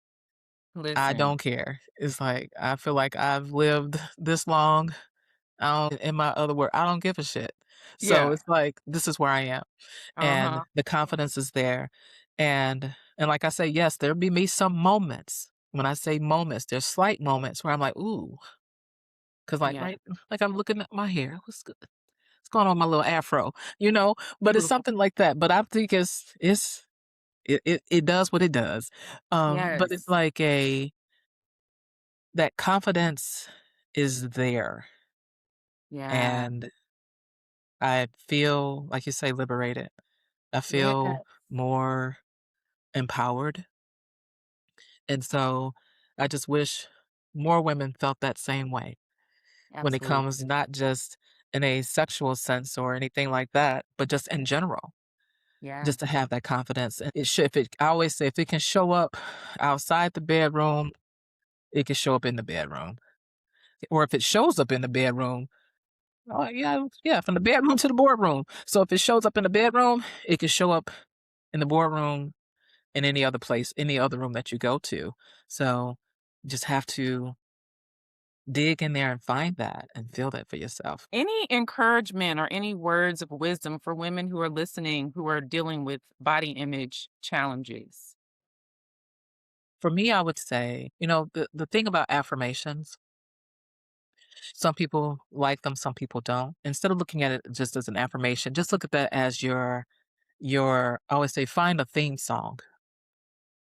I Listen. don't care. It's like, I feel like I've lived this long. I don't in my other word, I don't give a shit. So Yeah. it's like, this is where I am, and Uh-huh. the confidence is there, and like I say, yes, there'll be me some moments. When I say moments, there's slight moments where I'm like, "Ooh," 'cause like, Yeah. right like, I'm looking at my hair, what's going on with my little afro?" You know? But it's Beautiful. something like that, but I think it does what it does. But it's Yes. like that confidence is there, Yeah. and I feel, like you say, liberated. I Yeah. feel more empowered, and so I just wish more women felt that same way when it comes Absolutely. not just in a sexual sense or anything like that, but just in general, Yeah. just to have that confidence. And it should if it I always say if it can show up outside the bedroom, it can show up in the bedroom. Or if it shows up in the bedroom, oh, yeah, from the bedroom to the boardroom. So if it shows up in the bedroom, it can show up in the boardroom, in any other place, any other room that you go to. So, you just have to dig in there and find that and feel that for yourself. Any encouragement or any words of wisdom for women who are listening who are dealing with body image challenges? For me, I would say, the thing about affirmations, some people like them, some people don't. Instead of looking at it just as an affirmation, just look at that as I always say, find a theme song.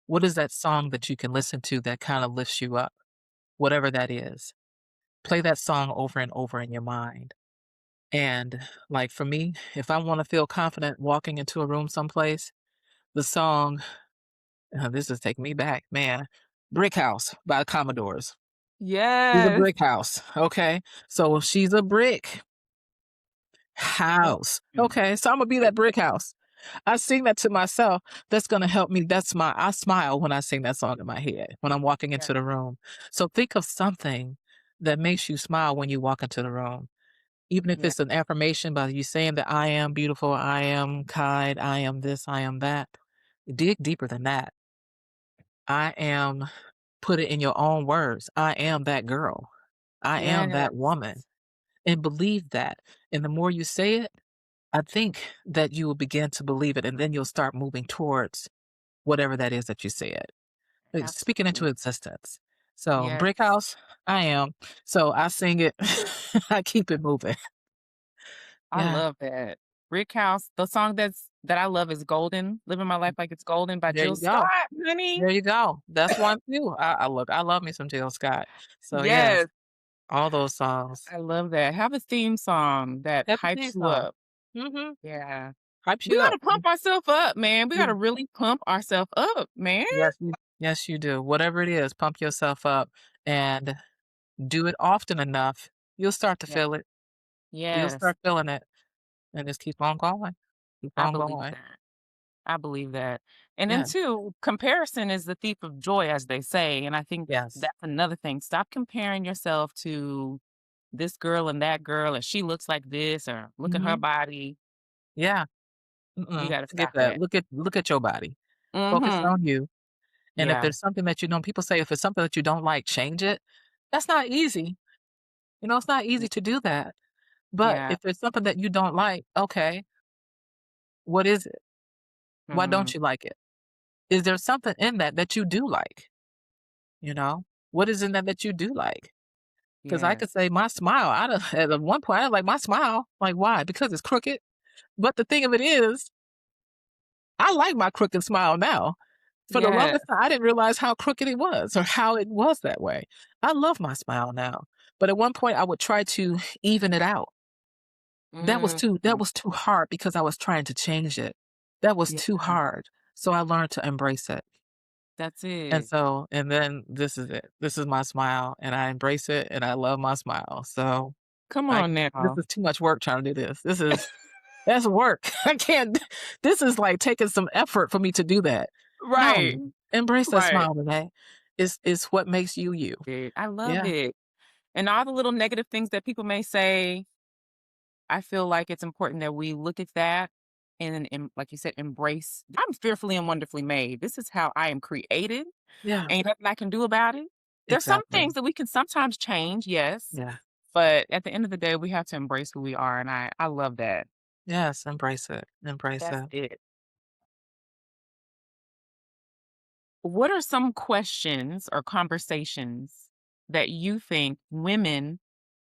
What is that song that you can listen to that kind of lifts you up? Whatever that is. Play that song over and over in your mind. And like for me, if I want to feel confident walking into a room someplace, the song, this is taking me back, man. Brick House by the Commodores. She's a Yes. brick house. Okay. So she's a brick house. Mm. Okay. So I'm going to be that brick house. I sing that to myself. That's going to help me. I smile when I sing that song in my head when I'm walking Yeah. into the room. So think of something that makes you smile when you walk into the room. Even if Yeah. it's an affirmation by you saying that I am beautiful, I am kind, I am this, I am that. Dig deeper than that. I am, put it in your own words. I am that girl. I am Yes. that woman. And believe that. And the more you say it, I think that you will begin to believe it. And then you'll start moving towards whatever that is that you said. Speaking into Absolutely. existence. So, Yes. Brick House, I am. So I sing it, I keep it moving. I Yeah. love that. Rick House, the song that I love is Golden, Living My Life Like It's Golden by There Jill you Scott, go. honey. There you go. That's one too. I love me some Jill Scott. So yes, Yes, all those songs. I love that. Have a theme song that Have a theme hypes you song. up. Mhm. Yeah. Hypes We you up. gotta pump ourselves up, man. We gotta You really pump ourselves up, man. yes, you do. Whatever it is, pump yourself up and do it often enough, you'll start to Yeah. feel it. You'll Yes, start feeling it and just keep on going. Keep I on believe going. that. I believe that. And then Yeah. too, comparison is the thief of joy, as they say. And I think Yes. that's another thing. Stop comparing yourself to this girl and that girl, and she looks like this, or look at her Mhm. body. Yeah. You gotta Forget stop that. that. Look at your body. Focus Mhm. on you. And if Yeah. there's something that people say if it's something that you don't like, change it. That's not easy. It's not easy to do that. But Yeah. if it's something that you don't like, okay, what is it? Why Mhm. don't you like it? Is there something in that that you do like? You know? What is in that you do like? Because I could Yes. say my smile, at one point, I like my smile. Like, why? Because it's crooked. But the thing of it is, I like my crooked smile now. For the Yes. longest time, I didn't realize how crooked it was or how it was that way. I love my smile now. But at one point, I would try to even it out. That Mhm. was too hard because I was trying to change it. That was Yeah. too hard. So I learned to embrace it. That's And it. so and then this is it. This is my smile, and I embrace it, and I love my smile. So Come I on this now. is too much work trying to do this. That's work. I can't this is like taking some effort for me to do that. Right. No. Embrace that Right. smile today. It's what makes you you. I love Yeah. it. And all the little negative things that people may say, I feel like it's important that we look at that like you said, embrace, I'm fearfully and wonderfully made. This is how I am created. Yeah, Ain't nothing I can do about it. There's some exactly. things that we can sometimes change, yes, Yeah. but at the end of the day, we have to embrace who we are, and I love that. Yes, embrace it. Embrace That's it. it. What are some questions or conversations that you think women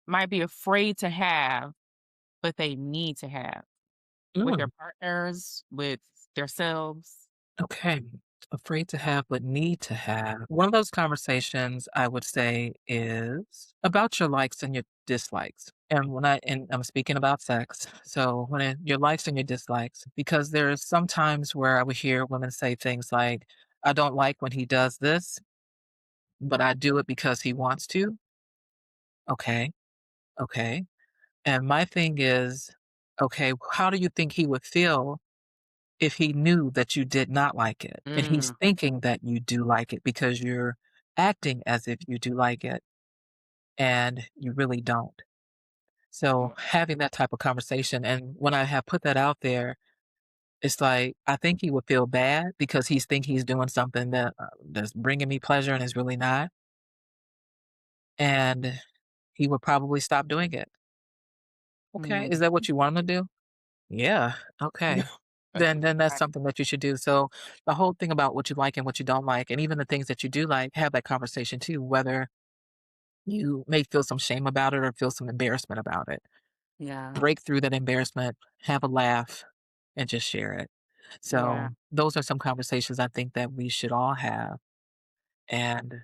might be afraid to have, but they need to have with their Mm, partners, with themselves? okay. Afraid to have, but need to have. One of those conversations I would say is about your likes and your dislikes. And I'm speaking about sex. So your likes and your dislikes, because there's some times where I would hear women say things like, I don't like when he does this, but I do it because he wants to. Okay. Okay. And my thing is, okay, how do you think he would feel if he knew that you did not like it? And he's Mm, thinking that you do like it because you're acting as if you do like it and you really don't. So yeah. having that type of conversation, and when I have put that out there, it's like I think he would feel bad because he's doing something that's bringing me pleasure and is really not, and he would probably stop doing it. Okay, is Mm. that what you want him to do? Yeah. Okay. Then that's Right. something that you should do. So the whole thing about what you like and what you don't like, and even the things that you do like, have that conversation too, whether you may feel some shame about it or feel some embarrassment about it. Yeah. Break through that embarrassment, have a laugh, and just share it. Yeah. So those are some conversations I think that we should all have and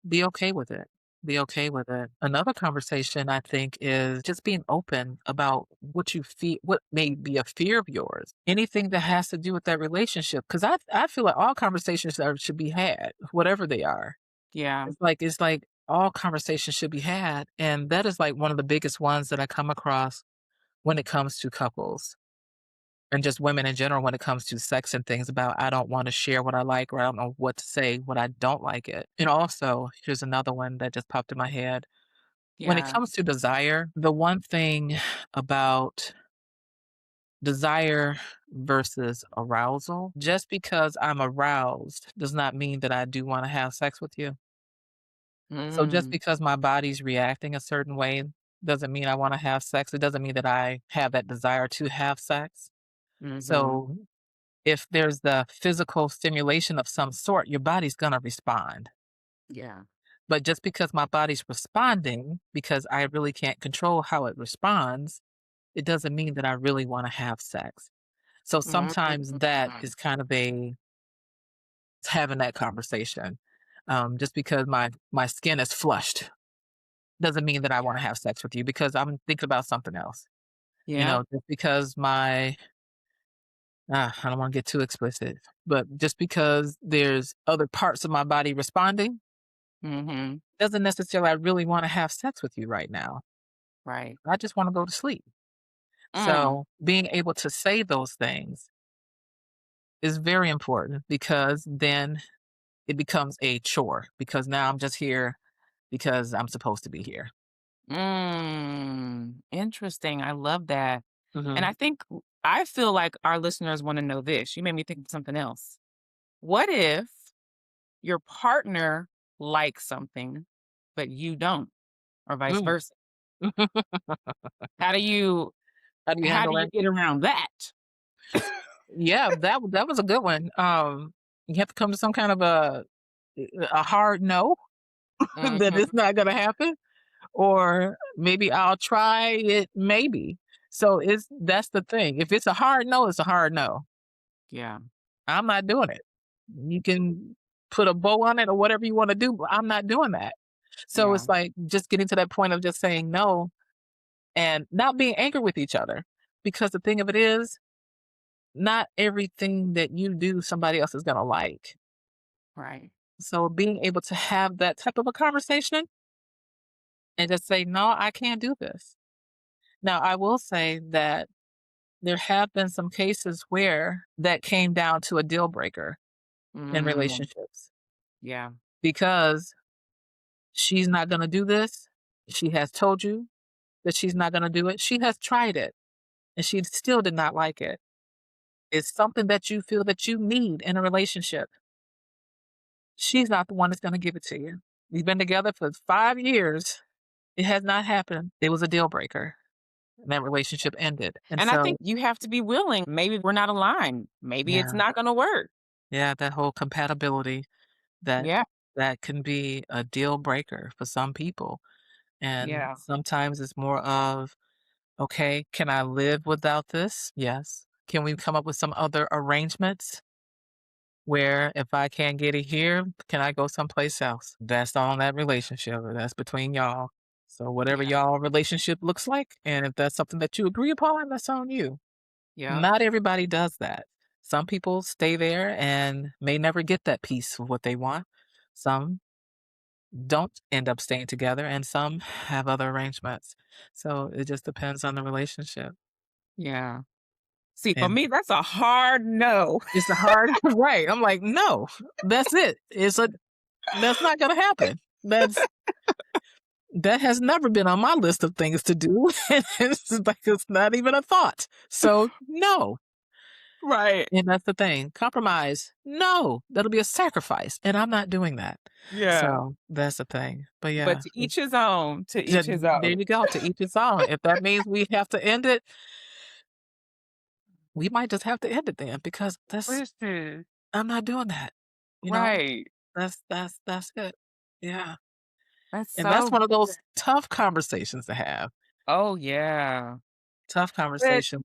be okay with it. Be okay with it. Another conversation I think is just being open about what you feel, what may be a fear of yours. Anything that has to do with that relationship. Cause I feel like all conversations should be had, whatever they are. Yeah. It's like all conversations should be had. And that is like one of the biggest ones that I come across when it comes to couples and just women in general when it comes to sex and things about I don't want to share what I like or I don't know what to say when I don't like it. And also, here's another one that just popped in my head. When it Yeah. comes to desire, the one thing about desire versus arousal, just because I'm aroused does not mean that I do want to have sex with you. So just Mm. because my body's reacting a certain way doesn't mean I want to have sex. It doesn't mean that I have that desire to have sex. Mhm. So if there's the physical stimulation of some sort, your body's gonna respond. Yeah. But just because my body's responding, because I really can't control how it responds, it doesn't mean that I really wanna have sex. So sometimes that Mm. is kind of having that conversation. Just because my skin is flushed doesn't mean that I wanna Yeah. have sex with you because I'm thinking about something else. Yeah. Just because I don't wanna get too explicit, but just because there's other parts of my body responding Mhm. doesn't necessarily I really wanna have sex with you right now. Right. I just wanna go to sleep. Mm. So, being able to say those things is very important because then it becomes a chore because now I'm just here because I'm supposed to be here. Mm. Interesting. I love that. And Mhm. I feel like our listeners wanna know this. You made me think of something else. What if your partner likes something, but you don't, or vice Mm. versa? How do you How do you how do handle you that? get around that? Yeah, that was a good one. You have to come to some kind of a hard no that Mhm. it's not gonna happen. Or maybe I'll try it maybe. So that's the thing. If it's a hard no, it's a hard no. Yeah. I'm not doing it. You can put a bow on it or whatever you want to do, but I'm not doing that. So Yeah. it's like just getting to that point of just saying no and not being angry with each other. Because the thing of it is, not everything that you do somebody else is going to like. Right. So being able to have that type of a conversation and just say, no, I can't do this. Now, I will say that there have been some cases where that came down to a deal breaker in Mm. relationships Yeah. because she's not gonna do this. She has told you that she's not gonna do it. She has tried it, and she still did not like it. It's something that you feel that you need in a relationship. She's not the one that's gonna give it to you. We've been together for 5 years. It has not happened. It was a deal breaker, and that relationship ended, and And I so think you have to be willing. Maybe we're not aligned. Maybe it's yeah, not gonna work. yeah, that whole compatibility that Yeah, that can be a deal breaker for some people, and yeah, sometimes it's more of, "Okay, can I live without this? Yes. Can we come up with some other arrangements where if I can't get it here, can I go someplace else?" That's on that relationship, that's between y'all. So whatever yeah, y'all relationship looks like, and if that's something that you agree upon, that's on you. yeah, Not everybody does that. Some people stay there and may never get that piece of what they want. Some don't end up staying together, and some have other arrangements. So it just depends on the relationship. yeah. See, for And me, that's a hard no. it's a hard right. I'm like, no, that's it. That's not gonna happen. That has never been on my list of things to do. It's just like it's not even a thought. So no. Right. And that's the thing. Compromise, no, that'll be a sacrifice, and I'm not doing that. Yeah. So, that's the thing. But But yeah, to each his own, to each his there own. you go, to each his own. If that means we have to end it, we might just have to end it then because Listen. I'm not doing that, you know? Right. That's it. Yeah, That's and that's so one of good. those tough conversations to have. Oh, yeah. Tough But conversation.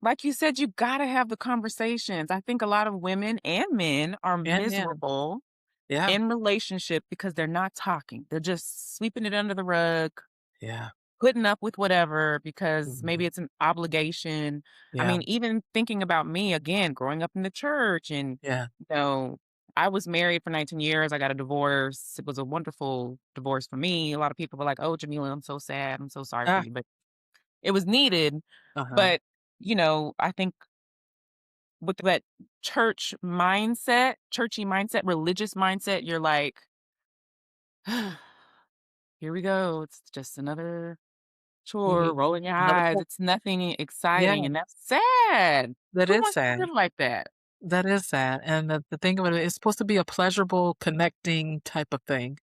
like you said, you gotta have the conversations. I think a lot of women and men are And yeah, miserable yeah, in relationship because they're not talking. They're just sweeping it under the rug, yeah, putting up with whatever because maybe mhm, it's an obligation. I yeah, mean, even thinking about me again, growing up in the church and, yeah, you know, I was married for 19 years. I got a divorce. It was a wonderful divorce for me. A lot of people were like, "Oh, Jamila, I'm so sad. I'm so sorry for ah, you." But it was needed. uh-huh, But, I think with that church mindset, churchy mindset, religious mindset, you're like, here we go. It's just another chore, mhm, rolling your another eyes. tip. It's nothing Yeah, exciting, and that's sad. that Who is wants to sad. live like that? That is sad, and the thing about it, it's supposed to be a pleasurable, connecting type of thing.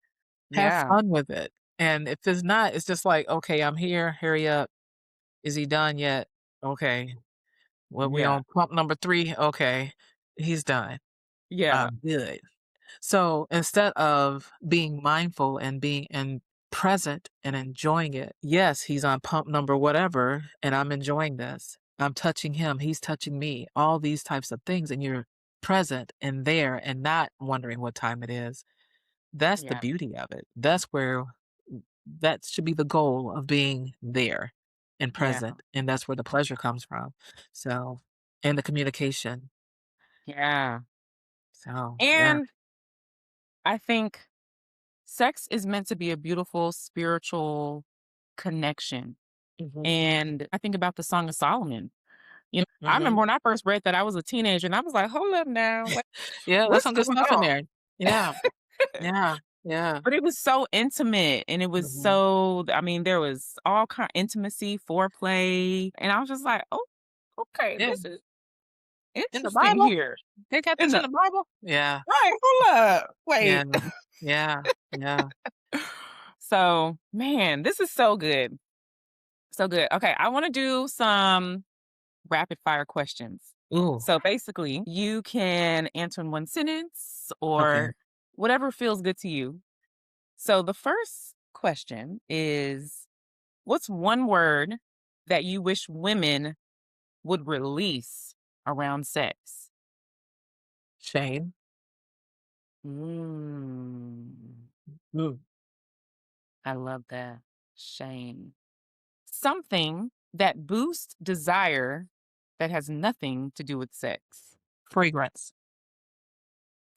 Have Yeah, fun with it, and if it's not, it's just like, "Okay, I'm here, hurry up. Is he done yet? Okay. Well, we yeah, on pump number 3? Okay, he's done. yeah, Good." So, instead of being mindful and being present and enjoying it, yes, he's on pump number whatever, and I'm enjoying this. I'm touching him, he's touching me, all these types of things, and you're present and there and not wondering what time it is. That's the yeah, beauty of it. That's where that should be the goal of being there and yeah, present, and that's where the pleasure comes from. So and the communication. yeah. So, yeah. And I think sex is meant to be a beautiful spiritual connection. Mhm, And I think about the Song of Solomon. I remember mhm. when I first read that, I was a teenager and I was like, hold up now. Yeah, there's What's some good going stuff in on? there. Yeah, yeah, yeah. But it was so intimate and it was Mhm. so, I mean, there was all kind intimacy, foreplay. And I was just like, oh, okay, Yeah, this is in the interesting Bible? here. They got In this in the the Bible? Yeah, right, hold up. yeah, Wait. yeah, yeah. So, man, this is so good. So good. Okay, I want to do some rapid fire questions. Ooh, So basically, you can answer in one sentence okay. or whatever feels good to you. So the first question is, what's one word that you wish women would release around sex? Shame. Mm, Mm. I love that. Shame. Something that boosts desire that has nothing to do with sex. Fragrance.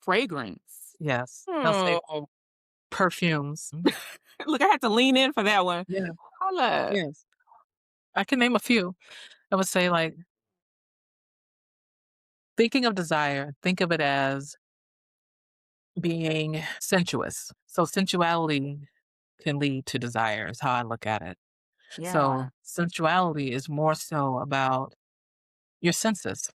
Fragrance. Yes, I'll say Oh, perfumes. look, I had to lean in for that one. Yeah, Hold up. yes. I can name a few. I would say, like, thinking of desire, think of it as being sensuous. So sensuality can lead to desire is how I look at it. So Yeah. sensuality is more so about your senses.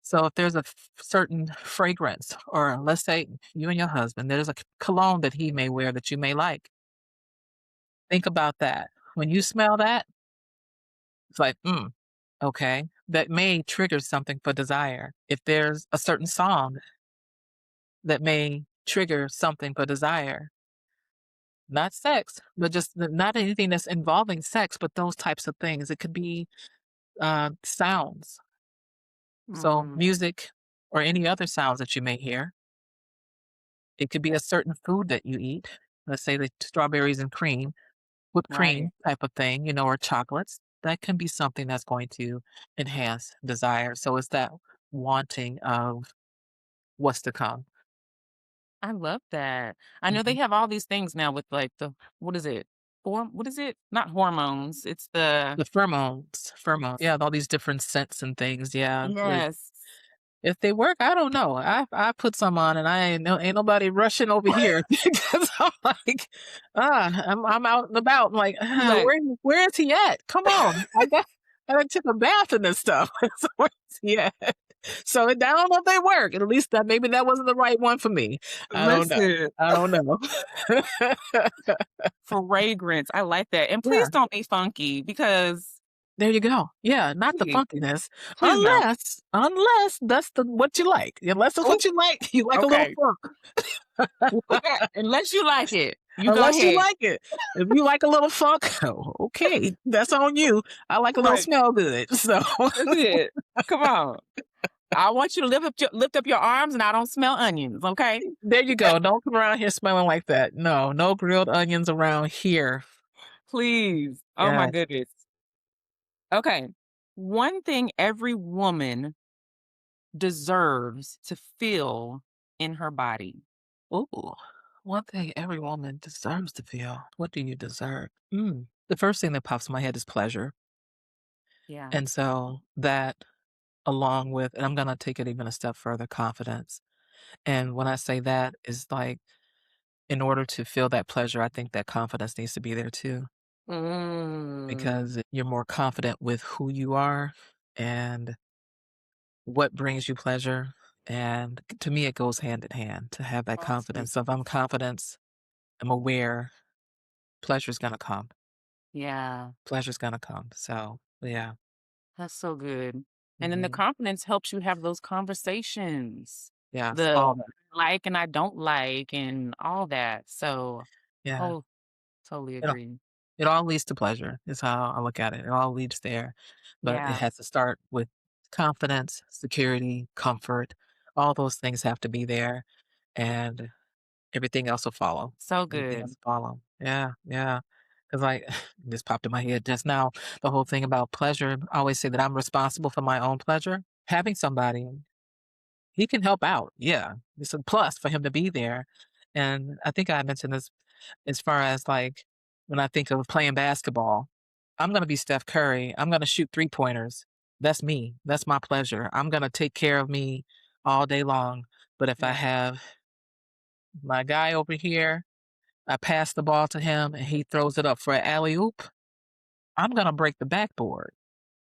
So if there's a certain fragrance, or let's say you and your husband, there's a cologne that he may wear that you may like. Think about that. When you smell that, it's like, okay, that may trigger something for desire. If there's a certain song that may trigger something for desire, not sex, but just not anything that's involving sex, but those types of things. It could be sounds. So Mhm. music or any other sounds that you may hear. It could be a certain food that you eat. Let's say the strawberries and cream, whipped Right. cream type of thing, or chocolates. That can be something that's going to enhance desire. So it's that wanting of what's to come. I love that. I know they Mhm. have all these things now with, like, the what is it? What is it? Not hormones, it's the The pheromones. Yeah, all these different scents and things. Yeah, yes. if they work, I don't know. I put some on, and I ain't nobody rushing over here because I'm like, I'm out and about. I'm like, You like, where is he at? Come on, I done took a bath in this stuff. So where's he at? So I don't know if they work. At least that maybe that wasn't the right one for me. I don't know. listen, I don't know. fragrance, I like that, and please Yeah. don't be funky because There you go. Yeah, not the please, funkiness, please no. unless that's the what you like. Unless that's Oh, what you like, you like a little okay. funk. Okay, unless you like it, you go Unless you ahead. like it. If you like a little funk, oh, okay, that's on you. I like a little Right, smell good, so that's it. Come on. I want you to lift up your arms and I don't smell onions, okay? there you go. Don't come around here smelling like that. No, no grilled onions around here. Please. Oh my Yeah. goodness. Okay. One thing every woman deserves to feel in her body. Ooh, one thing every woman deserves to feel. What do you deserve? The first thing that pops in my head is pleasure, Yeah. and so that along with, and I'm gonna take it even a step further, confidence. And when I say that is like, in order to feel that pleasure, I think that confidence needs to be there too, Mm. because you're more confident with who you are and what brings you pleasure. And to me, it goes hand in hand to have that Awesome. confidence. So if I'm confident, I'm aware, pleasure's gonna come. Yeah. Pleasure's gonna come. So yeah. That's so good. And then the Hmm. confidence helps you have those conversations. Yes. The All that. like and I don't like and all that. So, Yeah. oh, totally It agree. It all leads to pleasure is how I look at it. It all leads there, but it Yeah. has to start with confidence, security, comfort. All those things have to be there, and everything else will follow. So Everything good. else will follow. Yeah, yeah. Because like this popped in my head just now. The whole thing about pleasure. I always say that I'm responsible for my own pleasure. Having somebody, he can help out. Yeah, it's a plus for him to be there. And I think I mentioned this as far as like when I think of playing basketball, I'm going to be Steph Curry. I'm going to shoot 3 pointers. That's me. That's my pleasure. I'm going to take care of me all day long. But if I Yeah. have my guy over here, I pass the ball to him and he throws it up for an alley oop, I'm going to break the backboard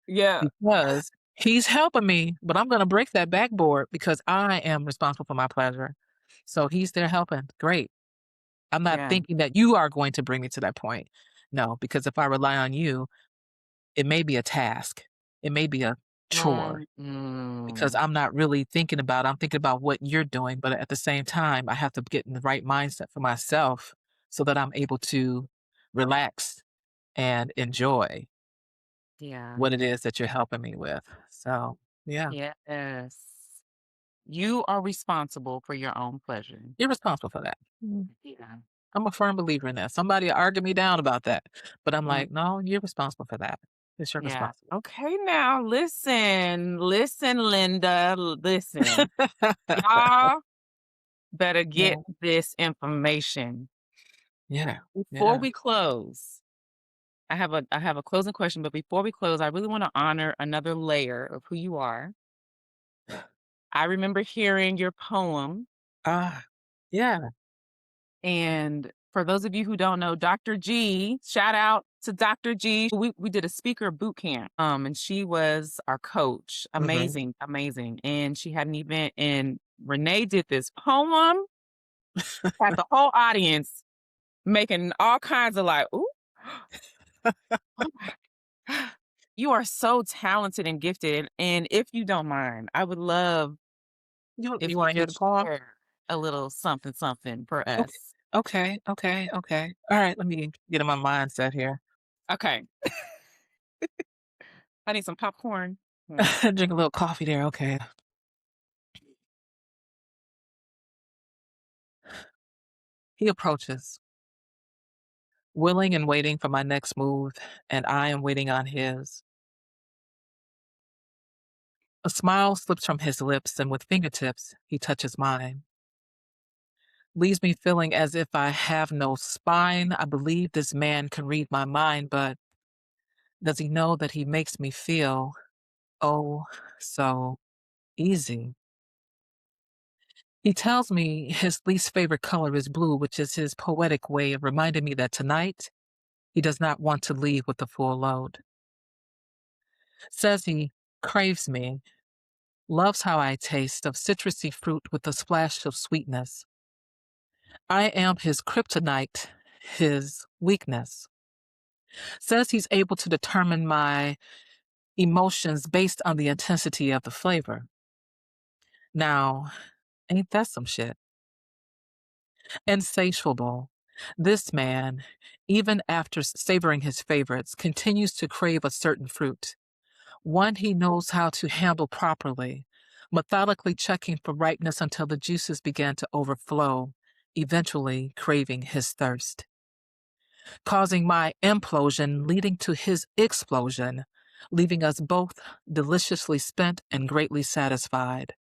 Yeah. because he's helping me, but I'm going to break that backboard because I am responsible for my pleasure. So he's there helping. Great. I'm not Yeah. thinking that you are going to bring me to that point. No, because if I rely on you, it may be a task. It may be a chore because Mm. I'm not really thinking about I'm thinking about what you're doing, but at the same time, I have to get in the right mindset for myself so that I'm able to relax and enjoy Yeah. what it is that you're helping me with. So, yeah, Yes. You are responsible for your own pleasure. you're responsible for that. Yeah. I'm a firm believer in that. Somebody argued me down about that, but I'm Mm, like, "No, you're responsible for that. It's your yeah. responsibility." Okay, now listen, listen, Linda, listen. Y'all better get Yeah, this information. yeah, Before yeah. we close, I have a closing question, but before we close, I really want to honor another layer of who you are. I remember hearing your poem Ah, yeah, and For those of you who don't know, Dr. G, shout out to Dr. G. We did a speaker boot camp. And she was our coach. Mhm. Amazing, amazing. And she had an event and Renee did this poem, had the whole audience making all kinds of like, ooh, oh my. You are so talented and gifted. And if you don't mind, I would love if You you wanna hear could the poem? share a little something, something for Ok us. okay, okay, okay. Alright, let me get in my mindset here. Okay. I need some popcorn. Mm. Drink a little coffee there, okay. He approaches, willing and waiting for my next move, and I am waiting on his. A smile slips from his lips, and with fingertips, he touches mine. Leaves me feeling as if I have no spine. I believe this man can read my mind, but does he know that he makes me feel, oh, so easy? He tells me his least favorite color is blue, which is his poetic way of reminding me that tonight he does not want to leave with a full load. Says he craves me, loves how I taste of citrusy fruit with a splash of sweetness. I am his kryptonite, his weakness. Says he's able to determine my emotions based on the intensity of the flavor. Now, ain't that some shit? Insatiable. This man, even after savoring his favorites, continues to crave a certain fruit, one he knows how to handle properly, methodically checking for ripeness until the juices begin to overflow, eventually craving his thirst, causing my implosion, leading to his explosion, leaving us both deliciously spent and greatly satisfied.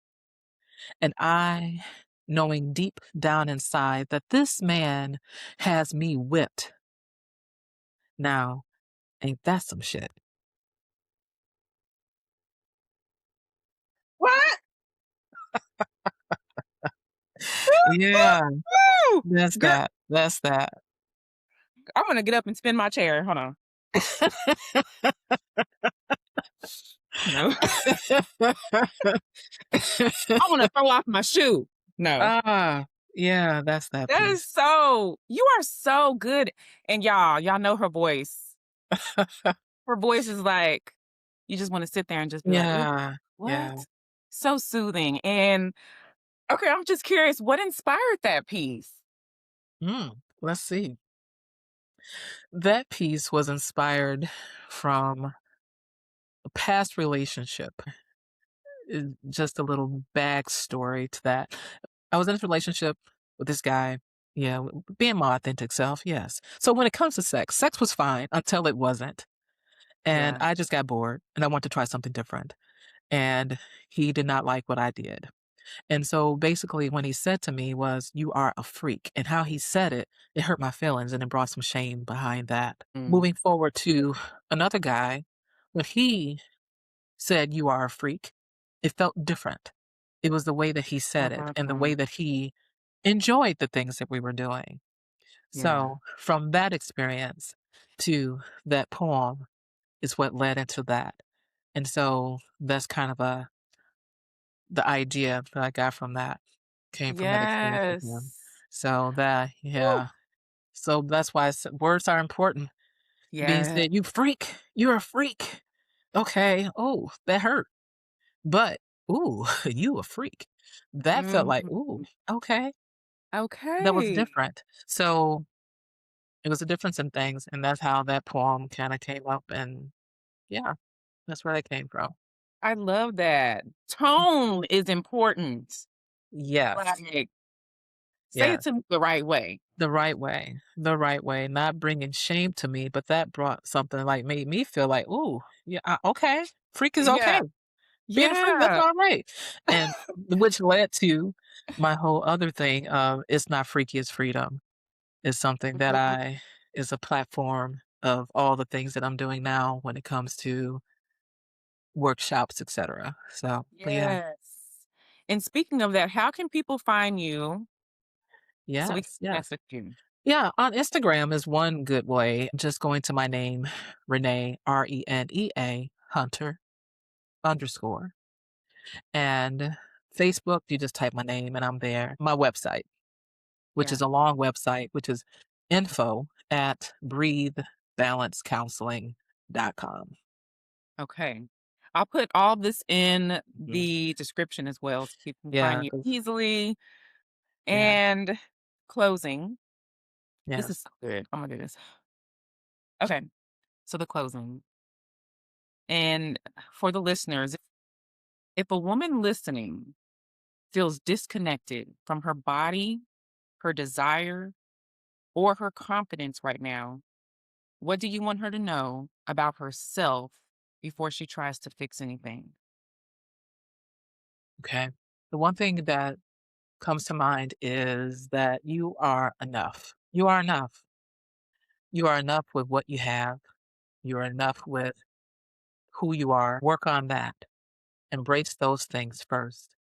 And I, knowing deep down inside that this man has me whipped. Now, ain't that some shit? What? Yeah, Woo! that's Girl, that. That's that. I'm gonna get up and spin my chair. Hold on. No. I wanna throw off my shoe. No. Ah, yeah, that's that That is piece. so you are so good. And y'all know her voice. Her voice is like, you just wanna sit there and just be like, "Ooh, Yeah, what?" yeah. So soothing. And okay, I'm just curious, what inspired that piece? Let's see. That piece was inspired from a past relationship. Just a little backstory to that. I was in a relationship with this guy. Yeah, being my authentic self, yes. So when it comes to sex, sex was fine until it wasn't. And Yeah. I just got bored and I wanted to try something different. And he did not like what I did. And so basically when he said to me was, "You are a freak." And how he said it, it hurt my feelings and it brought some shame behind that. Mm. Moving forward to another guy, when he said, "You are a freak," it felt different. It was the way that he said it and the way Mhm. that he enjoyed the things that we were doing. Yeah. So from that experience to that poem is what led into that. And so that's kind of the idea that I got from that came from that experience with him. Yes. So that, Woo. yeah. So that's why words are important. Being Yeah. said, "You freak, you're a freak." Okay. Oh, that hurt. But, ooh, you a freak. That felt like, ooh, Mhm. okay. That was Okay. different. So it was a difference in things. And that's how that poem kind of came up. And yeah, that's where that came from. I love that. Tone is important. Yes. Like, say it Yes. to me the right way. The right way, not bringing shame to me, but that brought something like made me feel like, ooh, yeah, okay. Freak is okay. Yeah. Being a freak, that's Yeah. all right. And which led to my whole other thing of it's not freaky, it's freedom. Is something that Mhm. I is a platform of all the things that I'm doing now when it comes to workshops, etcetera. So, but yeah, Yes. And speaking of that, how can people find you so we can yes, connect yes. with you? Yeah, on Instagram is one good way. Just going to my name, Renee, Renea Hunter underscore. And Facebook, you just type my name and I'm there. My website, which Yeah. is a long website, which is info at breathebalancecounseling.com. Okay. I'll put all this in Mhm. the description as well so people can Yeah, find you 'cause easily. yeah, And closing. This is yes. so good. I'm gonna do this. Okay. So the closing. And for the listeners, if a woman listening feels disconnected from her body, her desire, or her confidence right now, what do you want her to know about herself before she tries to fix anything? Okay. The one thing that comes to mind is that you are enough. You are enough. You are enough with what you have. You are enough with who you are. Work on that. Embrace those things first.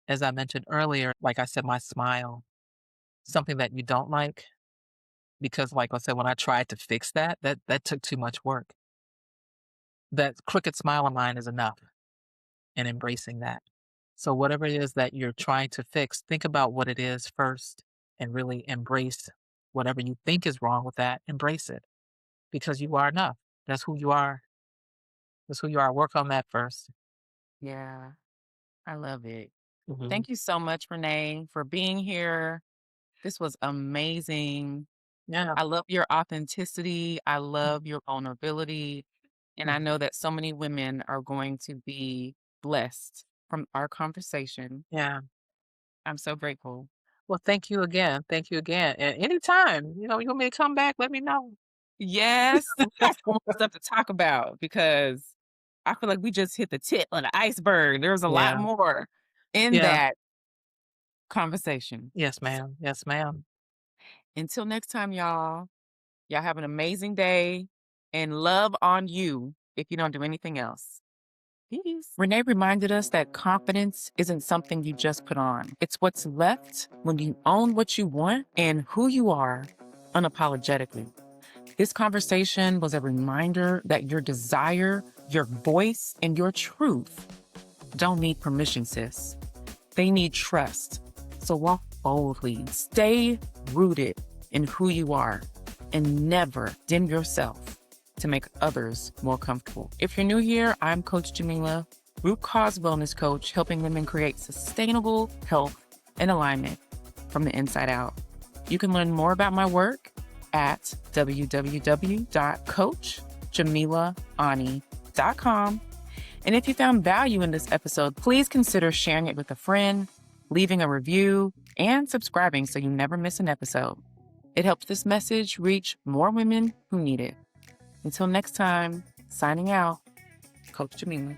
As I mentioned earlier, like I said, my smile, something that you don't like, because like I said, when I tried to fix that, that took too much work. That crooked smile of mine is enough and embracing that. So whatever it is that you're trying to fix, think about what it is first and really embrace whatever you think is wrong with that. Embrace it because you are enough. That's who you are. That's who you are. Work on that first. Yeah, I love it. Hmm. Thank you so much, Renee, for being here. This was amazing. Yeah. I love your authenticity. I love your vulnerability. And I Mhm. know that so many women are going to be blessed from our conversation. Yeah. I'm so grateful. Well, thank you again. Thank you again. And anytime, you want me to come back, let me know. Yes, we got so much stuff to talk about because I feel like we just hit the tip of the iceberg. There's a lot Yeah. more in Yeah. that conversation. Yes, ma'am. Yes, ma'am. Until next time, y'all have an amazing day and love on you if you don't do anything else. Peace. Renee reminded us that confidence isn't something you just put on. It's what's left when you own what you want and who you are unapologetically. This conversation was a reminder that your desire, your voice, and your truth don't need permission, sis. They need trust. So walk boldly, stay rooted in who you are, and never dim yourself to make others more comfortable. If you're new here, I'm Coach Jamila, root cause wellness coach, helping women create sustainable health and alignment from the inside out. You can learn more about my work at www.coachjamilaani.com. And if you found value in this episode, please consider sharing it with a friend, leaving a review, and subscribing so you never miss an episode. It helps this message reach more women who need it. Until next time, signing out, Coach Jamila.